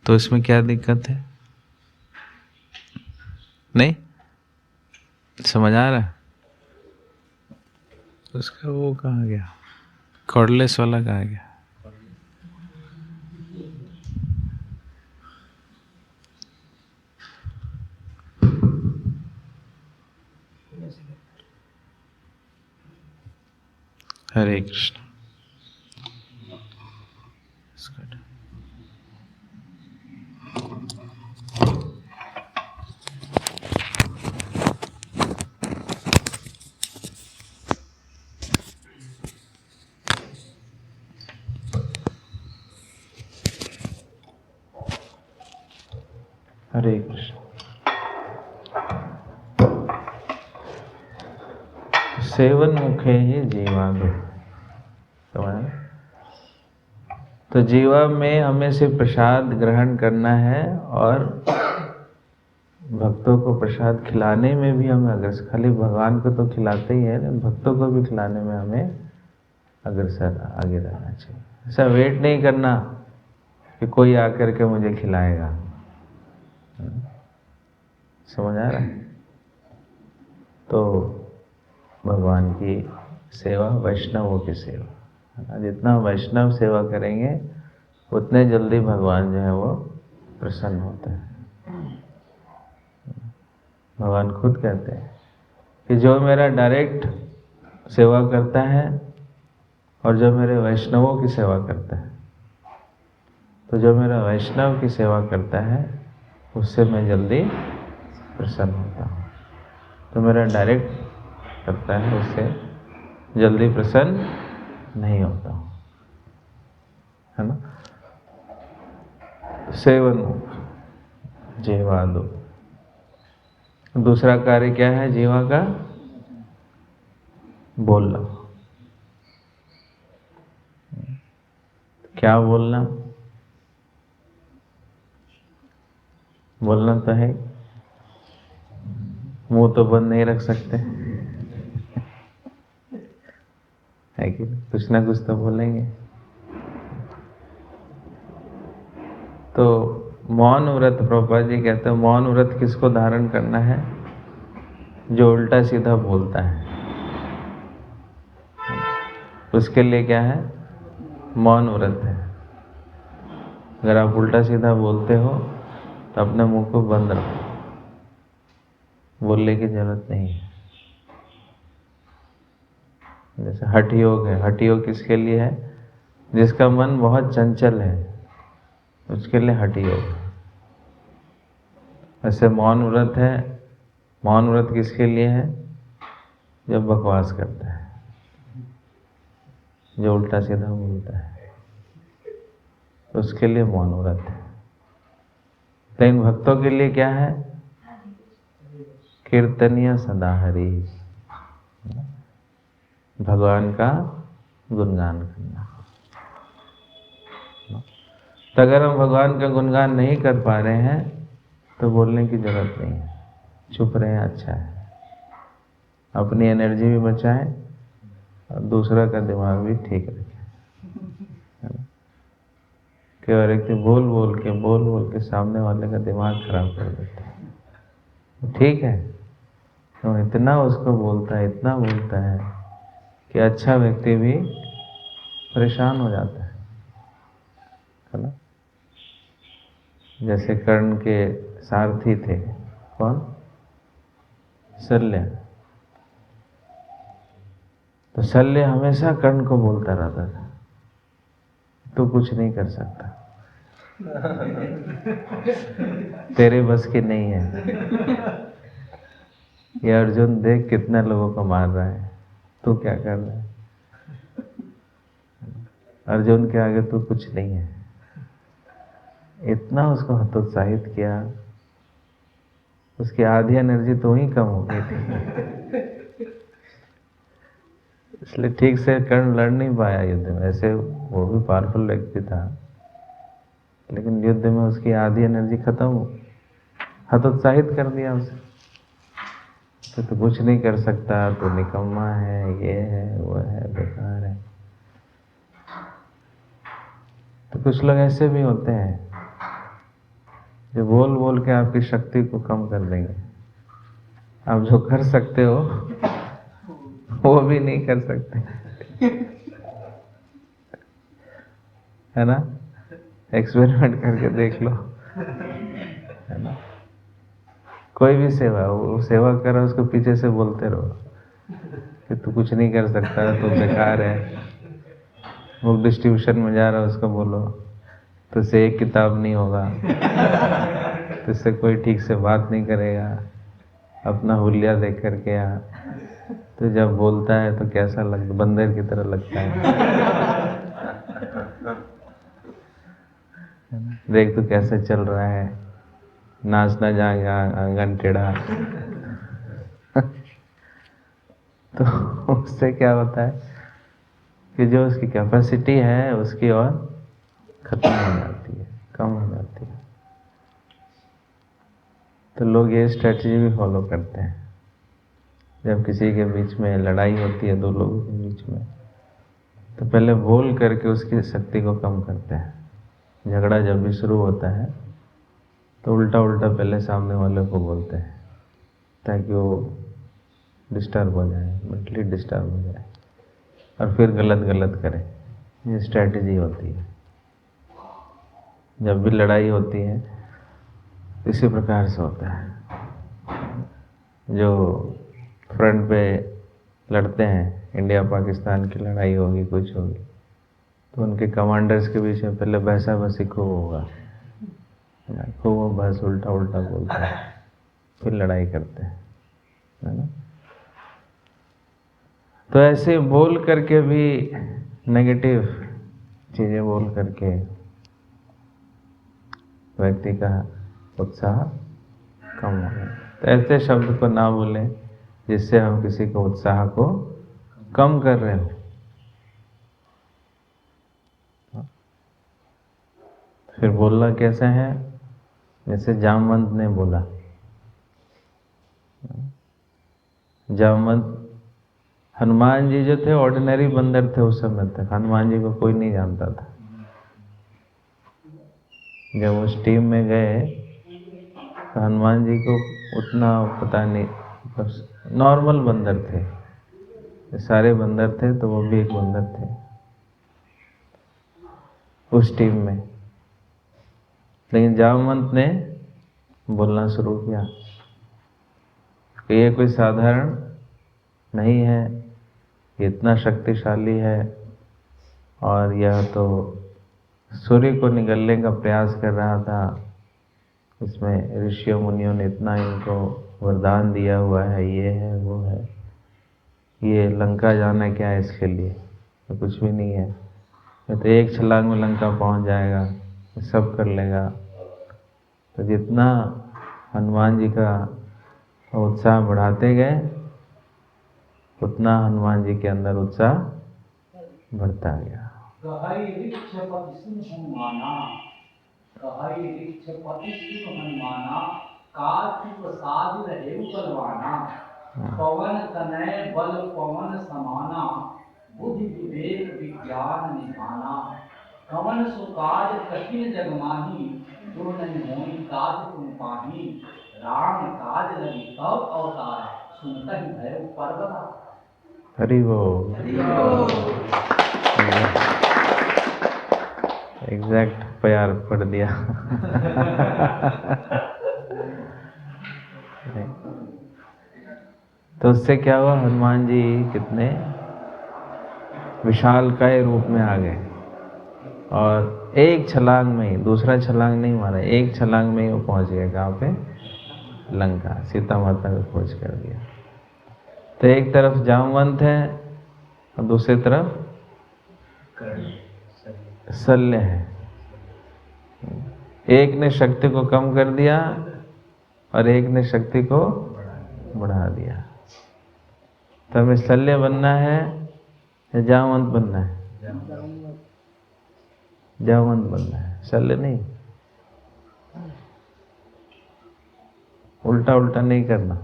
तो इसमें क्या दिक्कत है? नहीं समझ आ रहा? उसका वो कहाँ गया, कॉर्डलेस वाला कहाँ गया? हरे कृष्ण। हरे कृष्ण। सेवन मुखे ही जीवादो। तो जीवा में हमें सिर्फ प्रसाद ग्रहण करना है और भक्तों को प्रसाद खिलाने में भी हमें अग्रसर, खाली भगवान को तो खिलाते ही है, भक्तों को भी खिलाने में हमें अग्रसर आगे रहना चाहिए। ऐसा वेट नहीं करना कि कोई आकर के मुझे खिलाएगा। समझ आ रहा है? तो भगवान की सेवा वैष्णवों की सेवा, जितना वैष्णव सेवा करेंगे उतने जल्दी भगवान जो है वो प्रसन्न होते हैं। भगवान खुद कहते हैं कि जो मेरा डायरेक्ट सेवा करता है और जो मेरे वैष्णवों की सेवा करता है, तो जो मेरा वैष्णव की सेवा करता है उससे मैं जल्दी प्रसन्न होता हूँ। तो मेरा डायरेक्ट करता है उससे जल्दी प्रसन्न नहीं होता हूँ, है ना? सेवन मुख जीवादो। दूसरा कार्य क्या है जीवा का? बोलना। क्या बोलना? बोलना तो है, मुंह तो बंद नहीं रख सकते, है कि कुछ ना कुछ तो बोलेंगे। तो मौन व्रत, प्रभुपाद जी कहते हैं मौन व्रत किसको धारण करना है? जो उल्टा सीधा बोलता है, उसके लिए क्या है? मौन व्रत है। अगर आप उल्टा सीधा बोलते हो तो अपने मुंह को बंद रखो, बोलने की जरूरत नहीं है। जैसे हठ योग है, हठ योग किसके लिए है? जिसका मन बहुत चंचल है, उसके लिए हठ योग है। ऐसे मौन व्रत है, मौन व्रत किसके लिए है? जो बकवास करता है, जो उल्टा सीधा बोलता है, उसके लिए मौन व्रत है। लेकिन भक्तों के लिए क्या है? कीर्तनीय सदा हरि, भगवान का गुणगान करना। तो अगर हम भगवान का गुणगान नहीं कर पा रहे हैं तो बोलने की जरूरत नहीं है, चुप रहें, अच्छा है। अपनी एनर्जी भी बचाएं और दूसरा का दिमाग भी ठीक रखें। कि और एक बोल बोल के सामने वाले का दिमाग खराब कर देता है। ठीक है, तो इतना उसको बोलता है, इतना बोलता है कि अच्छा व्यक्ति भी परेशान हो जाता है ना? जैसे कर्ण के सारथी थे, कौन? शल्य। तो शल्य हमेशा कर्ण को बोलता रहता था, तू कुछ नहीं कर सकता, तेरे बस की नहीं है। ये अर्जुन देख कितना लोगों को मार रहा है, तू क्या कर रहा है? अर्जुन के आगे तू कुछ नहीं है। इतना उसको हतोत्साहित किया, उसकी आधी एनर्जी तो ही कम हो गई थी। इसलिए ठीक से कर्ण लड़ नहीं पाया युद्ध में। ऐसे वो भी पावरफुल व्यक्ति था, लेकिन युद्ध में उसकी आधी एनर्जी खत्म हो, हतोत्साहित कर दिया उसे। तो कुछ नहीं कर सकता, तो निकम्मा है, ये है, वो है, बेकार है। तो कुछ लोग ऐसे भी होते हैं जो बोल बोल के आपकी शक्ति को कम कर देंगे। आप जो कर सकते हो वो भी नहीं कर सकते, है ना? एक्सपेरिमेंट करके देख लो, है ना? कोई भी सेवा, वो सेवा कर रहा है, उसको पीछे से बोलते रहो कि तू कुछ नहीं कर सकता, तो बेकार है। बुक डिस्ट्रीब्यूशन में जा रहा है, उसको बोलो तो इससे एक किताब नहीं होगा, तो इससे कोई ठीक से बात नहीं करेगा, अपना हुलिया देख करके आ। तो जब बोलता है तो कैसा लगता, बंदर की तरह लगता है। देख तो कैसे चल रहा है, नाचना जाएगा आंगन टेढ़ा। तो उससे क्या होता है कि जो उसकी कैपेसिटी है उसकी और खत्म हो जाती है, कम हो जाती है। तो लोग ये स्ट्रेटजी भी फॉलो करते हैं। जब किसी के बीच में लड़ाई होती है, दो लोगों के बीच में, तो पहले बोल करके उसकी शक्ति को कम करते हैं। झगड़ा जब भी शुरू होता है तो उल्टा उल्टा पहले सामने वाले को बोलते हैं ताकि वो डिस्टर्ब हो जाए, मेंटली डिस्टर्ब हो जाए, और फिर गलत गलत करे। ये स्ट्रेटजी होती है। जब भी लड़ाई होती है इसी प्रकार से होता है। जो फ्रंट पे लड़ते हैं, इंडिया पाकिस्तान की लड़ाई होगी, कुछ होगी, तो उनके कमांडर्स के बीच में पहले बहसा बसी खूब होगा, खूब बस उल्टा उल्टा बोलते हैं, फिर लड़ाई करते हैं, है ना? तो ऐसे बोल करके भी, नेगेटिव चीज़ें बोल करके व्यक्ति का उत्साह कम हो गया। तो ऐसे शब्द को ना बोलें जिससे हम किसी को उत्साह को कम कर रहे हो। फिर बोलना कैसे है? जैसे जामवंत ने बोला। जामवंत, हनुमान जी जो थे ऑर्डिनरी बंदर थे उस समय तक, हनुमान जी को कोई नहीं जानता था। जब उस टीम में गए तो हनुमान जी को उतना पता नहीं, बस नॉर्मल बंदर थे, सारे बंदर थे तो वो भी एक बंदर थे उस टीम में। लेकिन जामवंत ने बोलना शुरू किया कि ये कोई साधारण नहीं है, ये इतना शक्तिशाली है, और यह तो सूर्य को निगलने का प्रयास कर रहा था। इसमें ऋषियों मुनियों ने इतना इनको वरदान दिया हुआ है, ये है वो है, ये लंका जाना क्या है इसके लिए, तो कुछ भी नहीं है, ये तो एक छलांग में लंका पहुंच जाएगा, सब कर लेगा। तो जितना हनुमान जी का उत्साह बढ़ाते गए उतना हनुमान जी के अंदर उत्साह बढ़ता गया। पवन तनय बल पवन समाना, बुद्धि विवेक विज्ञान निधाना। कवन सुकाज कठिन जग माही, जो नहीं होई काज तुम पाही। राम काज लगी तब अवतार, सुनतहि भय पर्वत। हरि बोल। एग्जैक्ट प्यार पढ़ दिया। तो उससे क्या हुआ, हनुमान जी कितने विशालकाय रूप में आ गए, और एक छलांग में ही, दूसरा छलांग नहीं मारा, एक छलांग में ही वो पहुंच गए कहाँ पे? लंका, सीता माता को खोज कर दिया। तो एक तरफ जामवंत है और दूसरी तरफ शल्य है। एक ने शक्ति को कम कर दिया और एक ने शक्ति को बढ़ा दिया। तो हमें शल्य बनना है या जामवंत बनना है? जामवंत बनना है, शल्य नहीं। उल्टा उल्टा नहीं करना,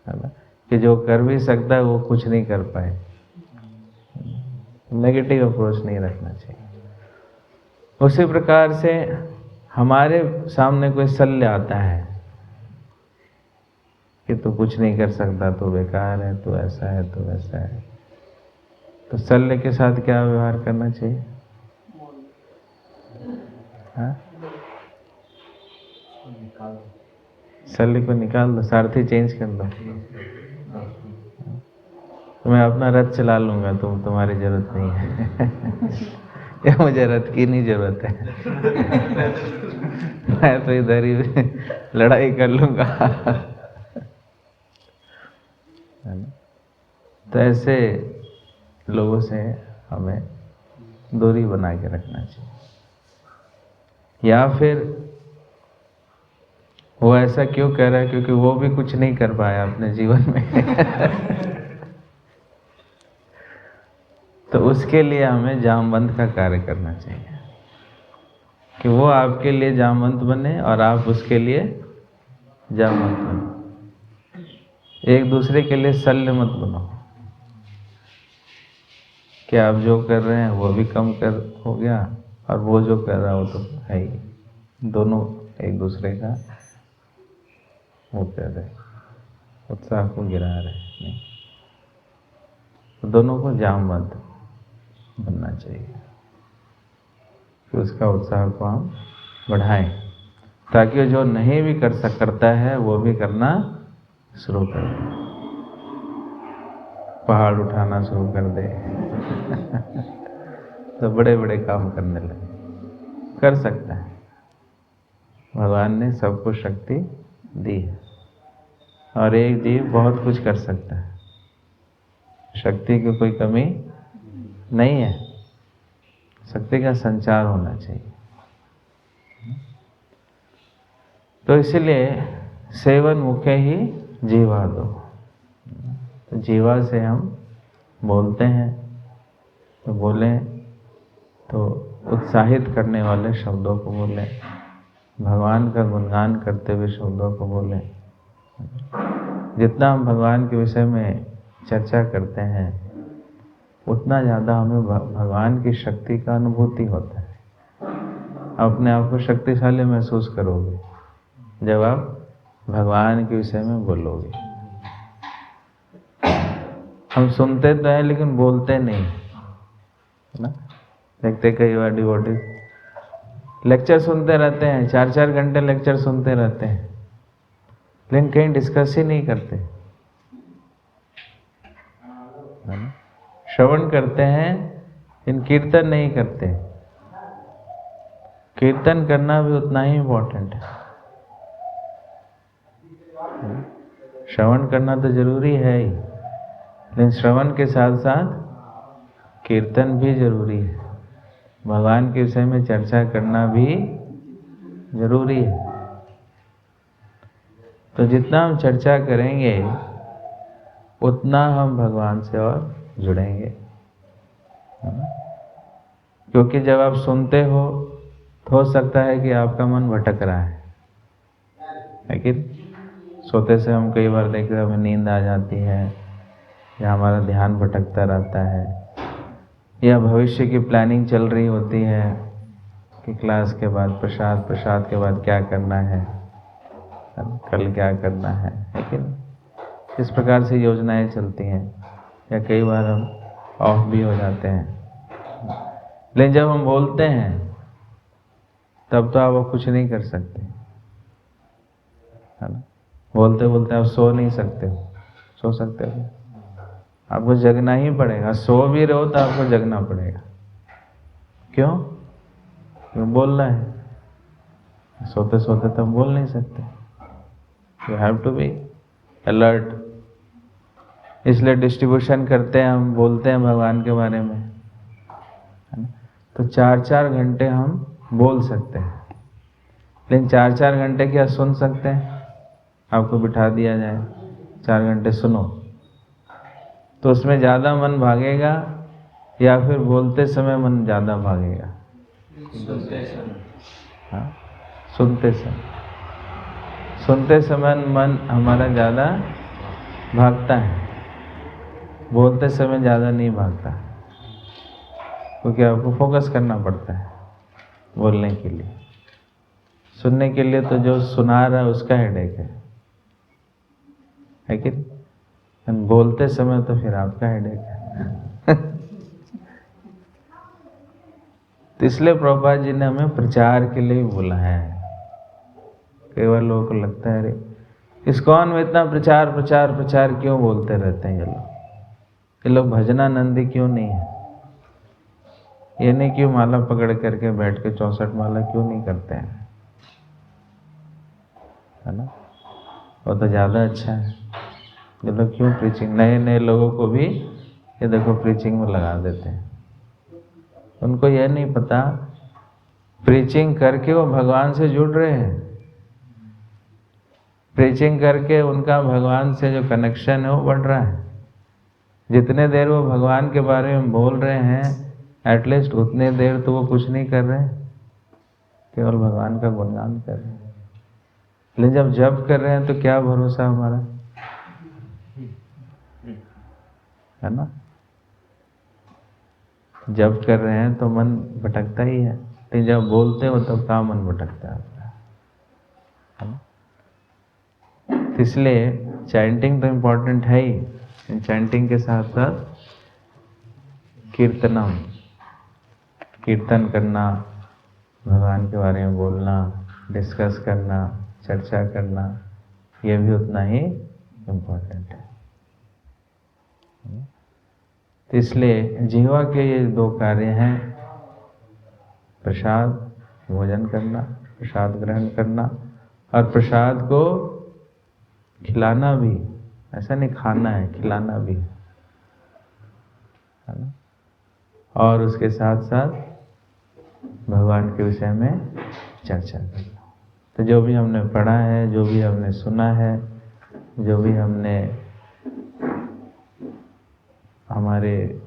है ना, कि जो कर भी सकता है वो कुछ नहीं कर पाए। नेगेटिव अप्रोच नहीं रखना चाहिए। उसी प्रकार से हमारे सामने कोई शल्य आता है कि तू कुछ नहीं कर सकता, तू बेकार है, तू ऐसा है, तू वैसा है, तो शल्य के साथ क्या व्यवहार करना चाहिए? हाँ? शल्य को निकाल दो, सारथी चेंज कर दो। तो मैं अपना रथ चला लूंगा, तुम्हारी जरूरत नहीं है। या मुझे रथ की नहीं जरूरत है। मैं तो इधर ही लड़ाई कर लूंगा। तो ऐसे लोगों से हमें दूरी बना के रखना चाहिए। या फिर वो ऐसा क्यों कह रहा है? क्योंकि वो भी कुछ नहीं कर पाया अपने जीवन में। तो उसके लिए हमें जामवंत का कार्य करना चाहिए कि वो आपके लिए जामवंत बने और आप उसके लिए जामवंत बने। एक दूसरे के लिए शल्य मत बनो कि आप जो कर रहे हैं वो भी कम कर हो गया और वो जो कर रहा हो तो है ही, दोनों एक दूसरे का वो कर रहे, उत्साह को गिरा रहे। नहीं, तो दोनों को जामवंत बनना चाहिए कि उसका उत्साह को हम बढ़ाएं, ताकि जो नहीं भी करता है वो भी करना शुरू कर दे, पहाड़ उठाना शुरू कर दे। तो बड़े बड़े काम करने लगे। कर सकता है, भगवान ने सबको शक्ति दी है और एक जीव बहुत कुछ कर सकता है, शक्ति की कोई कमी नहीं है। शक्ति का संचार होना चाहिए। तो इसलिए सेवन मुखे ही जीवा दो। तो जीवा से हम बोलते हैं, तो बोलें तो उत्साहित करने वाले शब्दों को बोलें, भगवान का गुणगान करते हुए शब्दों को बोलें। जितना हम भगवान के विषय में चर्चा करते हैं उतना ज़्यादा हमें भगवान की शक्ति का अनुभूति होता है। अपने आप को शक्तिशाली महसूस करोगे जब आप भगवान के विषय में बोलोगे। हम सुनते तो हैं लेकिन बोलते नहीं, है ना। देखते कई बार डिवोटीज लेक्चर सुनते रहते हैं, 4-4 घंटे लेक्चर सुनते रहते हैं, लेकिन कहीं डिस्कस ही नहीं करते, है ना। श्रवण करते हैं लेकिन कीर्तन नहीं करते। कीर्तन करना भी उतना ही इम्पोर्टेंट है। श्रवण करना तो जरूरी है ही, लेकिन श्रवण के साथ साथ कीर्तन भी जरूरी है। भगवान के विषय में चर्चा करना भी जरूरी है। तो जितना हम चर्चा करेंगे उतना हम भगवान से और जुड़ेंगे, क्योंकि जब आप सुनते हो तो हो सकता है कि आपका मन भटक रहा है। लेकिन सोते से हम कई बार देखते हैं हमें नींद आ जाती है, या हमारा ध्यान भटकता रहता है, या भविष्य की प्लानिंग चल रही होती है कि क्लास के बाद प्रसाद के बाद क्या करना है, कल क्या करना है। लेकिन इस प्रकार से योजनाएं चलती हैं, या कई बार हम ऑफ भी हो जाते हैं। लेकिन जब हम बोलते हैं तब तो आप कुछ नहीं कर सकते, है ना। बोलते बोलते आप सो नहीं सकते हो, सो सकते हो, आपको जगना ही पड़ेगा। सो भी रहो तो आपको जगना पड़ेगा। क्यों? क्यों बोलना है। सोते सोते तो हम बोल नहीं सकते। You have to be alert. इसलिए डिस्ट्रीब्यूशन करते हैं, हम बोलते हैं भगवान के बारे में, तो 4-4 घंटे हम बोल सकते हैं, लेकिन 4-4 घंटे क्या सुन सकते हैं? आपको बिठा दिया जाए 4 घंटे सुनो, तो उसमें ज़्यादा मन भागेगा या फिर बोलते समय मन ज़्यादा भागेगा? हाँ, सुनते समय मन हमारा ज़्यादा भागता है, बोलते समय ज़्यादा नहीं भागता, क्योंकि आपको फोकस करना पड़ता है बोलने के लिए। सुनने के लिए तो जो सुना रहा है उसका हेडेक है कि नहीं? बोलते समय तो फिर आपका हेडेक है। तो इसलिए प्रभुपाद जी ने हमें प्रचार के लिए बोला है। कई बार लोगों को लगता है अरे इस्कॉन में इतना प्रचार प्रचार प्रचार क्यों बोलते रहते हैं ये लोग भजनानंदी क्यों नहीं है? ये नहीं क्यों माला पकड़ करके बैठ के 64 माला क्यों नहीं करते हैं, है ना? वो तो ज़्यादा अच्छा है। ये लोग क्यों प्रीचिंग, नए नए लोगों को भी ये देखो प्रीचिंग में लगा देते हैं। उनको यह नहीं पता प्रीचिंग करके वो भगवान से जुड़ रहे हैं। प्रीचिंग करके उनका भगवान से जो कनेक्शन है वो बढ़ रहा है। जितने देर वो भगवान के बारे में बोल रहे हैं एटलीस्ट उतने देर तो वो कुछ नहीं कर रहे हैं, केवल भगवान का गुणगान कर रहे हैं। लेकिन जब जप कर रहे हैं तो क्या भरोसा हमारा, है ना? जप कर रहे हैं तो मन भटकता ही है, लेकिन जब बोलते हो तब कहाँ मन भटकता है ना? इसलिए चैंटिंग तो इम्पोर्टेंट है ही, चैंटिंग के साथ साथ कीर्तनम, कीर्तन करना, भगवान के बारे में बोलना, डिस्कस करना, चर्चा करना, ये भी उतना ही इम्पोर्टेंट है। तो इसलिए जीवा के ये 2 कार्य हैं, प्रसाद भोजन करना, प्रसाद ग्रहण करना, और प्रसाद को खिलाना भी। ऐसा नहीं खाना है, खिलाना भी है ना? और उसके साथ साथ भगवान के विषय में चर्चा करना। तो जो भी हमने पढ़ा है, जो भी हमने सुना है, जो भी हमने हमारे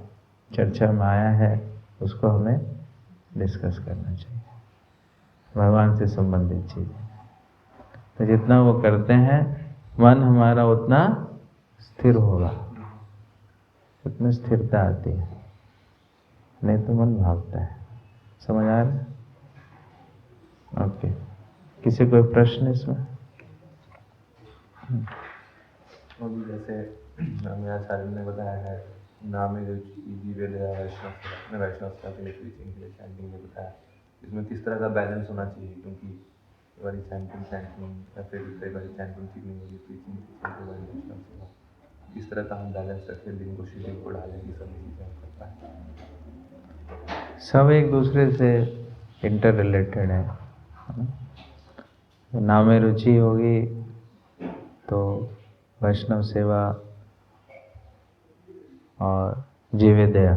चर्चा में आया है, उसको हमें डिस्कस करना चाहिए, भगवान से संबंधित चीज़ें। तो जितना वो करते हैं मन हमारा उतना स्थिर होगा, उतनी स्थिरता आती है, नहीं तो मन भागता है। समझ आ रहा है? ओके, किसी कोई प्रश्न इसमें? अभी जैसे मेरा आचार्य ने बताया है नाम में जो जीवे दया वैष्णव के लिए प्रीचिंग के लिए चैंटिंग ने बताया, इसमें किस तरह का बैलेंस होना चाहिए? क्योंकि कई बार चैंटिंग या फिर कई बार चैंटिंग ठीक नहीं होगी, प्रीचिंग कई बार वैष्णव सेवा, किस तरह का हम बैलेंस रखें, दिन को शेड्यूल को डालें, ये सब चीज़ें हम कर पाएँ। सब एक दूसरे से इंटर रिलेटेड है ना? नाम में रुचि होगी तो वैष्णव सेवा और जीवे दया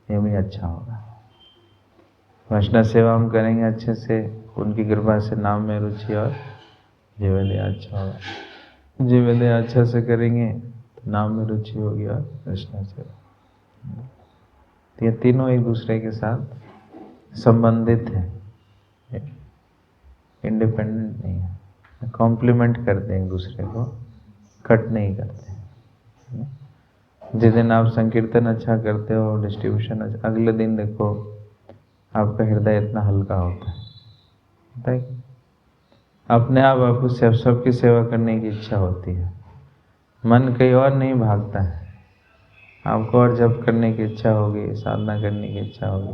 ये भी अच्छा होगा। वैष्णव सेवा हम करेंगे अच्छे से, उनकी कृपा से नाम में रुचि, और जीवे दया अच्छा होगा। जीवे दया अच्छा से करेंगे तो नाम में रुचि होगी और वैष्णव सेवा। ये तीनों एक दूसरे के साथ संबंधित हैं, इंडिपेंडेंट नहीं है, कॉम्प्लीमेंट करते हैं एक दूसरे को, कट नहीं करते। जिस दिन आप संकीर्तन अच्छा करते हो, डिस्ट्रीब्यूशन अच्छा, अगले दिन देखो आपका हृदय इतना हल्का होता है कि अपने आप आपको सबकी सेवा करने की इच्छा होती है, मन कहीं और नहीं भागता है, आपको और जप करने की इच्छा होगी, साधना करने की इच्छा होगी।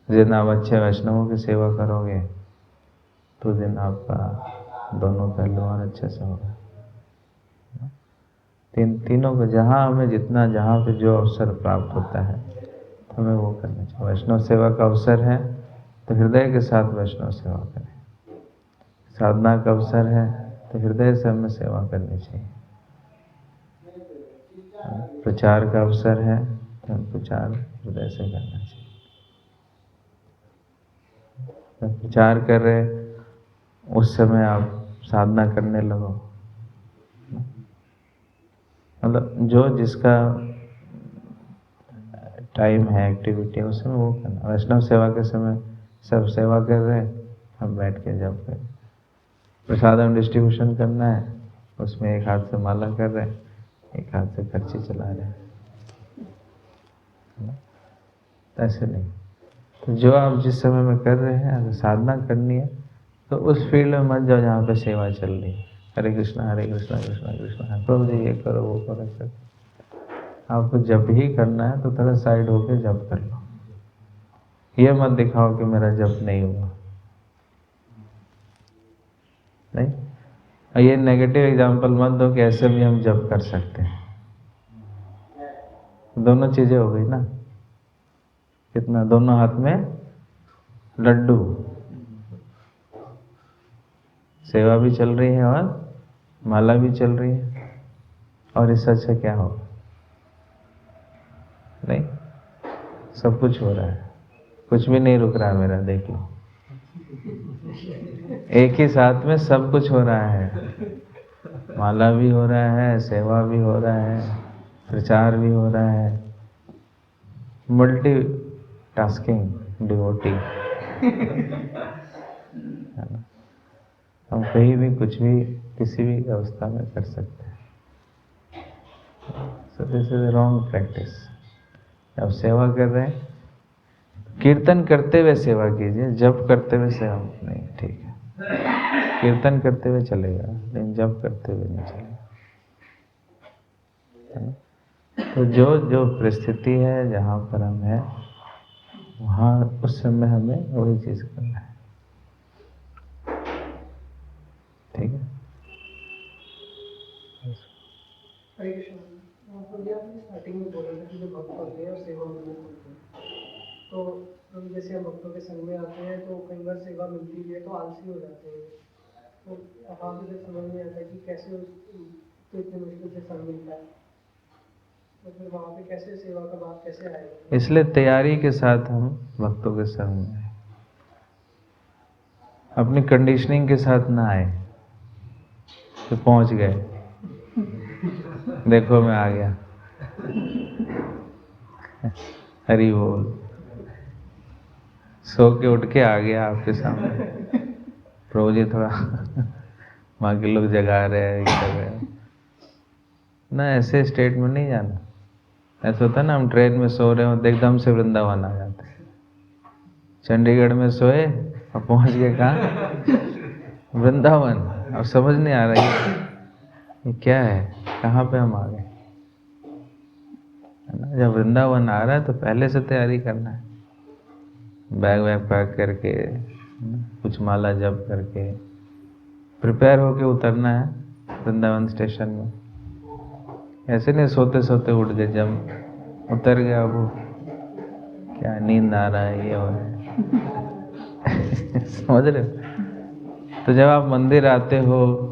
जिस दिन आप अच्छे वैष्णवों की सेवा करोगे तो दिन आपका दोनों पहलू और अच्छे से होगा। तीनों को जहाँ हमें जितना, जहाँ पे जो अवसर प्राप्त होता है तो हमें वो करना चाहिए। वैष्णव सेवा का अवसर है तो हृदय के साथ वैष्णव सेवा करें, साधना का अवसर है तो हृदय से हमें सेवा करनी चाहिए, प्रचार का अवसर है तो हम प्रचार हृदय से करना चाहिए। प्रचार कर रहे उस समय आप साधना करने लगो, मतलब जो जिसका टाइम है, एक्टिविटी है, उस समय वो करना। वैष्णव सेवा के समय सब सेवा कर रहे हैं, हम बैठ के जब करें, प्रसाद में डिस्ट्रीब्यूशन करना है उसमें एक हाथ से माला कर रहे हैं, एक हाथ से खर्ची चला रहे हैं, है ना? ऐसे नहीं। तो जो आप जिस समय में कर रहे हैं, अगर साधना करनी है तो उस फील्ड में मत जाओ जहाँ पे सेवा चल रही है। हरे कृष्णा कृष्णा कृष्णा, प्रभु जी ये करो वो करो कर। आपको जब ही करना है तो थोड़ा साइड होके जब कर लो। ये मत दिखाओ कि मेरा जब नहीं हुआ, नहीं। और ये नेगेटिव एग्जाम्पल मत दो कि ऐसे भी हम जब कर सकते हैं। दोनों चीजें हो गई ना। कितना, दोनों हाथ में लड्डू, सेवा भी चल रही है और माला भी चल रही है, और इससे अच्छा क्या हो? नहीं, सब कुछ हो रहा है, कुछ भी नहीं रुक रहा है मेरा, देख लो। एक ही साथ में सब कुछ हो रहा है, माला भी हो रहा है, सेवा भी हो रहा है, प्रचार भी हो रहा है, मल्टी टास्किंग डिवोटी, है ना? हम कहीं भी कुछ भी किसी भी अवस्था में कर सकते हैं। So this is wrong practice. अब सेवा कर रहे हैं, कीर्तन करते हुए सेवा कीजिए, जप करते हुए सेवा नहीं। ठीक है, कीर्तन करते हुए चलेगा, लेकिन जप करते हुए नहीं चलेगा, है ना? तो जो जो परिस्थिति है जहाँ पर हम हैं, वहाँ उस समय हमें वही चीज करना है। ठीक है। हरे कृष्ण। तो ये आपने स्टार्टिंग में बोला था कि जो भक्त होते हैं और सेवा में होते हैं, तो हम जैसे हम भक्तों के संग में आते हैं तो कई बार सेवा मिलती भी है तो आलसी हो जाते हैं। तो वहाँ पे जब समझ नहीं आता कि कैसे तो इतने मुश्किल से संग मिलता है, तो फिर वहाँ पे कैसे सेवा का बात कैसे आएगा? इसलिए तैयारी के साथ हम भक्तों के संग में आए, अपनी कंडीशनिंग के साथ ना आए तो पहुंच गए, देखो मैं आ गया, हरि बोल, सो के उठ के आ गया आपके सामने, प्रभु जी थोड़ा वहाँ के लोग जगा रहे हैं, कर रहे हैं ना। ऐसे स्टेट में नहीं जाना। ऐसा होता है ना, हम ट्रेन में सो रहे हो तो एकदम से वृंदावन आ जाते हैं। चंडीगढ़ में सोए और पहुंच गए कहाँ? वृंदावन। अब समझ नहीं आ रहा ये क्या है, कहाँ पे हम आ गए, है ना? जब वृंदावन आ रहा है तो पहले से तैयारी करना है, बैग वैग पैक करके, कुछ माला जप करके प्रिपेयर होके उतरना है वृंदावन स्टेशन में। ऐसे नहीं सोते सोते उठ गए, जब उतर गया वो क्या नींद आ रहा है, ये हो रहा है समझ रहे हो? तो जब आप मंदिर आते हो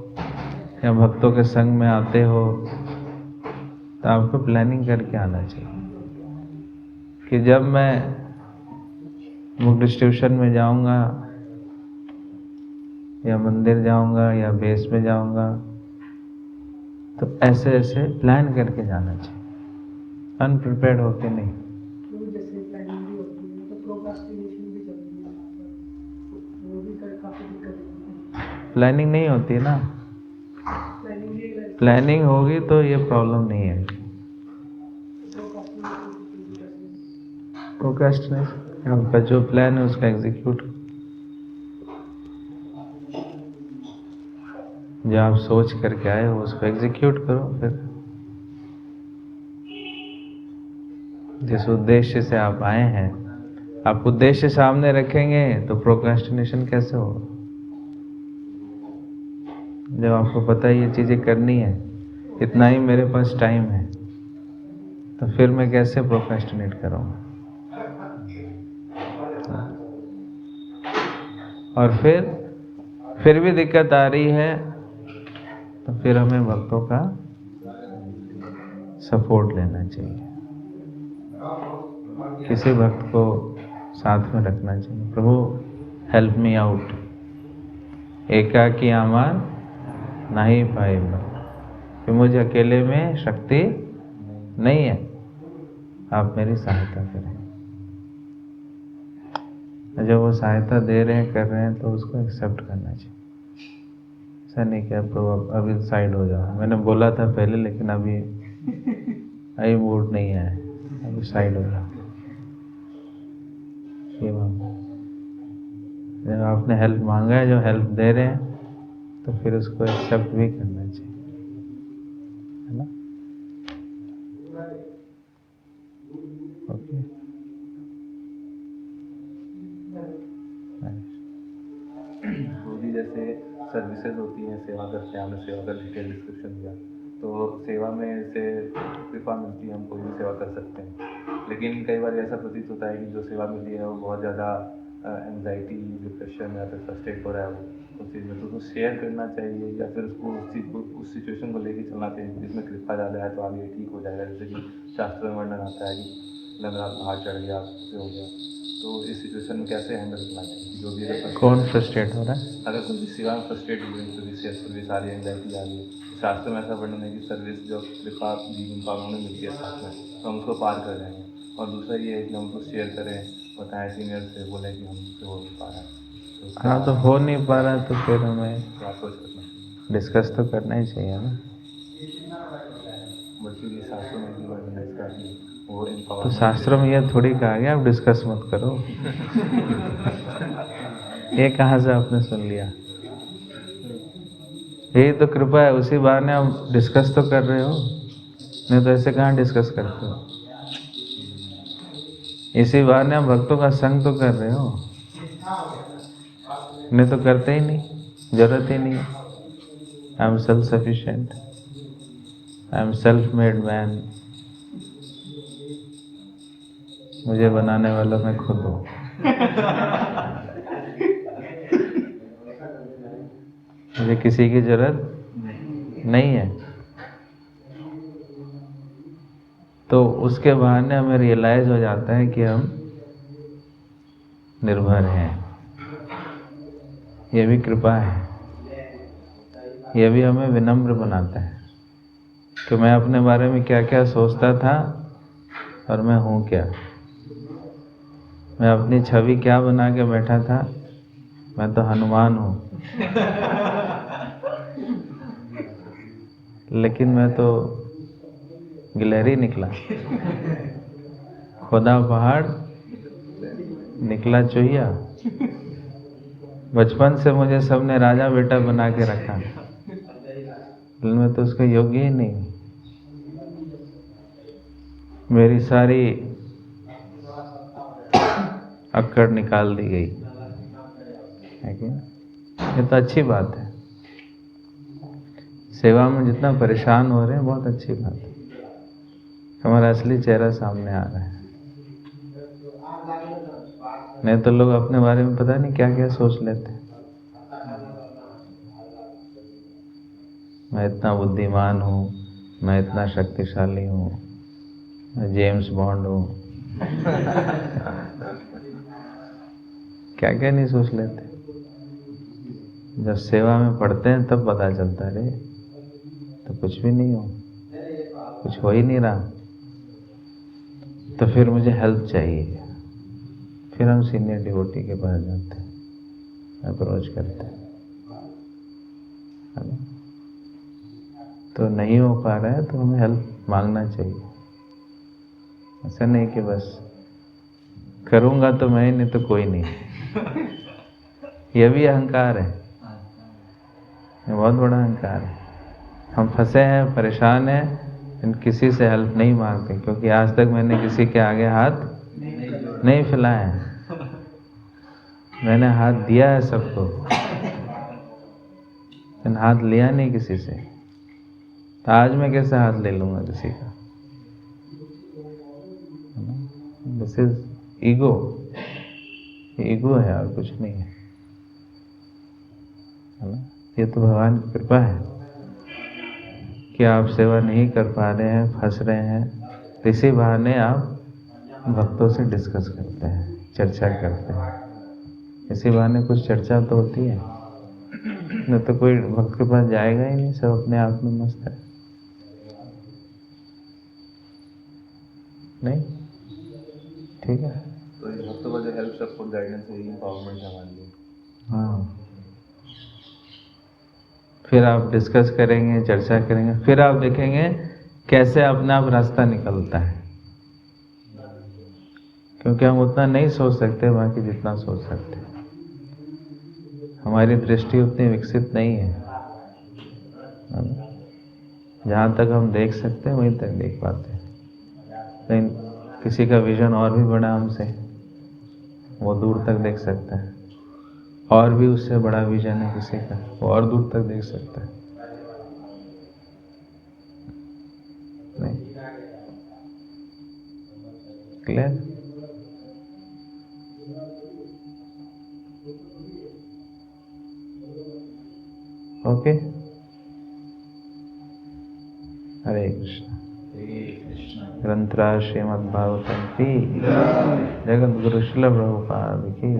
या भक्तों के संग में आते हो तो आपको प्लानिंग करके आना चाहिए कि जब मैं बुक डिस्ट्रीब्यूशन में जाऊंगा या मंदिर जाऊंगा या बेस में जाऊंगा तो ऐसे ऐसे प्लान करके जाना चाहिए, अनप्रिपेयर्ड होके नहीं। तो जैसे प्लानिंग भी होती है तो प्रोक्रास्टिनेशन भी चलती है, वो भी काफ़ी दिक्कत है। प्लानिंग नहीं होती ना, प्लानिंग भी प्लानिंग होगी तो ये प्रॉब्लम नहीं है। प्रोक्रास्टिनेशन, आपका जो प्लान है उसका एग्जीक्यूट, जो आप सोच करके आए हो उसको एग्जीक्यूट करो। फिर जिस उद्देश्य से आप आए हैं, आप उद्देश्य सामने रखेंगे तो प्रोक्रास्टिनेशन कैसे होगा? जब आपको पता है ये चीजें करनी है, इतना ही मेरे पास टाइम है, तो फिर मैं कैसे प्रोक्रास्टिनेट करूँगा? और फिर भी दिक्कत आ रही है तो फिर हमें भक्तों का सपोर्ट लेना चाहिए, किसी भक्त को साथ में रखना चाहिए। प्रभु हेल्प मी आउट, एकाकी आमान नहीं पाए, कि मुझे अकेले में शक्ति नहीं है, आप मेरी सहायता करें। जब वो सहायता दे रहे हैं कर रहे हैं तो उसको एक्सेप्ट करना चाहिए, ऐसा नहीं क्या प्रभु अभी साइड हो जाओ, मैंने बोला था पहले लेकिन अभी मूड नहीं है, अभी साइड हो जाओ। ये मांगो, जब आपने हेल्प मांगा है, जो हेल्प दे रहे हैं तो फिर उसको एक्सेप्ट भी करना चाहिए, है ना? ओके। वो भी जैसे सर्विसेज होती हैं, सेवा करते हैं, हमने सेवा का डिटेल डिस्क्रिप्शन दिया, तो सेवा में से कृपा मिलती है, हम कोई भी सेवा कर सकते हैं। लेकिन कई बार ऐसा प्रतीत होता है कि जो सेवा मिली है वो बहुत ज़्यादा एंग्जाइटी, डिप्रेशन या फिर फ्रस्ट्रेट हो रहा है वो उस चीज़ में, तो उसको शेयर करना चाहिए या फिर उसको उस चीज़ को, उस सिचुएशन को लेके चलना चाहिए जिसमें कृपा ज़्यादा है तो आगे ठीक हो जाएगा। जैसे कि शास्त्र में वर्णन आता है कि लग रहा पहाड़ चढ़ गया, ऐसे हो गया, तो इस सिचुएशन में कैसे हैंडल करना चाहिए? जो भी अगर कौन फ्रस्ट्रेट हो रहा है? अगर कोई भी सेवा में फ्रस्ट्रेट हुए, सर्विस आ रही है, एंग्जाइटी आ रही है, तो शास्त्र में ऐसा वर्णन है कि सर्विस जो कृपा जीवन पावनों में मिलती है साथ में, तो हम उसको पार कर जाएंगे। और दूसरा ये है कि हम उसको शेयर करें, बताएं सीनियर से, बोलें कि हमसे हो नहीं पा रहा है, तो हाँ, तो हो नहीं पा रहा तो फिर हमें क्या अप्रोच करना चाहिए? डिस्कस तो करना ही चाहिए ना। बल्कि शास्त्रों में भी वर्णन है इसका कि वो तो एम्पावरमेंट शास्त्रों में यह थोड़ी कहा गया आप डिस्कस मत करो। ये कहाँ से आपने सुन लिया? यही तो कृपा है, उसी बहाने आप डिस्कस तो कर रहे हो, नहीं तो ऐसे कहाँ डिस्कस करते हो? इसी बहाने आप भक्तों का संग तो कर रहे हो, नहीं तो करते ही नहीं, जरूरत ही नहीं। I am self sufficient, I am self made man, मुझे बनाने वाला मैं खुद हूँ। मुझे किसी की जरूरत नहीं है। तो उसके बहाने हमें रियलाइज हो जाता है कि हम निर्भर हैं। ये भी कृपा है, ये भी हमें विनम्र बनाता है कि मैं अपने बारे में क्या क्या सोचता था और मैं हूँ क्या। मैं अपनी छवि क्या बना के बैठा था, मैं तो हनुमान हूँ, लेकिन मैं तो गिलहरी निकला, खुदा पहाड़ निकला चूहिया। बचपन से मुझे सबने राजा बेटा बना के रखा, लेकिन मैं तो उसके योग्य ही नहीं। मेरी सारी अक्कड़ निकाल दी गई है कि ये तो अच्छी बात है। सेवा में जितना परेशान हो रहे हैं बहुत अच्छी बात है, हमारा असली चेहरा सामने आ रहा है। नहीं तो लोग अपने बारे में पता नहीं क्या क्या सोच लेते हैं। मैं इतना बुद्धिमान हूँ, मैं इतना शक्तिशाली हूँ, मैं जेम्स बॉन्ड हूँ, क्या क्या नहीं सोच लेते। जब सेवा में पढ़ते हैं तब पता चलता है, रे तो कुछ भी नहीं हो, कुछ हो ही नहीं रहा, तो फिर मुझे हेल्प चाहिए। फिर हम सीनियर डिवोटी के पास जाते हैं, अप्रोच करते हैं, है ना? तो नहीं हो पा रहा है तो हमें हेल्प मांगना चाहिए। ऐसा नहीं कि बस करूँगा तो मैं, नहीं तो कोई नहीं। यह भी अहंकार है, ये बहुत बड़ा अहंकार है। हम फंसे हैं, परेशान हैं, लेकिन किसी से हेल्प नहीं मांगते, क्योंकि आज तक मैंने किसी के आगे हाथ नहीं फैलाया है। मैंने हाथ दिया है सबको, लेकिन हाथ लिया नहीं किसी से। तो आज मैं कैसे हाथ ले लूँगा किसी का? This is ego. ईगो है और कुछ नहीं है ना? ये तो भगवान की कृपा है कि आप सेवा नहीं कर पा रहे हैं, फंस रहे हैं, तो इसी बहाने आप भक्तों से डिस्कस करते हैं, चर्चा करते हैं। इसी बहाने कुछ चर्चा तो होती है, नहीं तो कोई भक्त के पास जाएगा ही नहीं, सब अपने आप में मस्त है। नहीं, ठीक है। तो इस भक्तों का जो हेल्प सपोर्ट गाइडेंस है, एम्पावरमेंट है हमारे लिए। हाँ, फिर आप डिस्कस करेंगे, चर्चा करेंगे, फिर आप देखेंगे कैसे अपने आप रास्ता निकलता है। क्योंकि हम उतना नहीं सोच सकते बाकी जितना सोच सकते हैं। हमारी दृष्टि उतनी विकसित नहीं है। जहाँ तक हम देख सकते हैं वहीं तक देख पाते हैं, लेकिन किसी का विजन और भी बड़ा हमसे, वो दूर तक देख सकता है। और भी उससे बड़ा विजन है किसी का, वो और दूर तक देख सकता है। नहीं क्लियर? ओके, हरे कृष्ण। ग्रंथराज श्रीमद् भागवतम की, जगत गुरु श्रील प्रभुपाद की,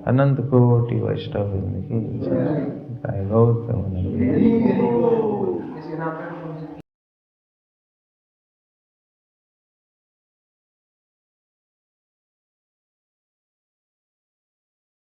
अनंत कोटि वैष्णव वृंद की, गौर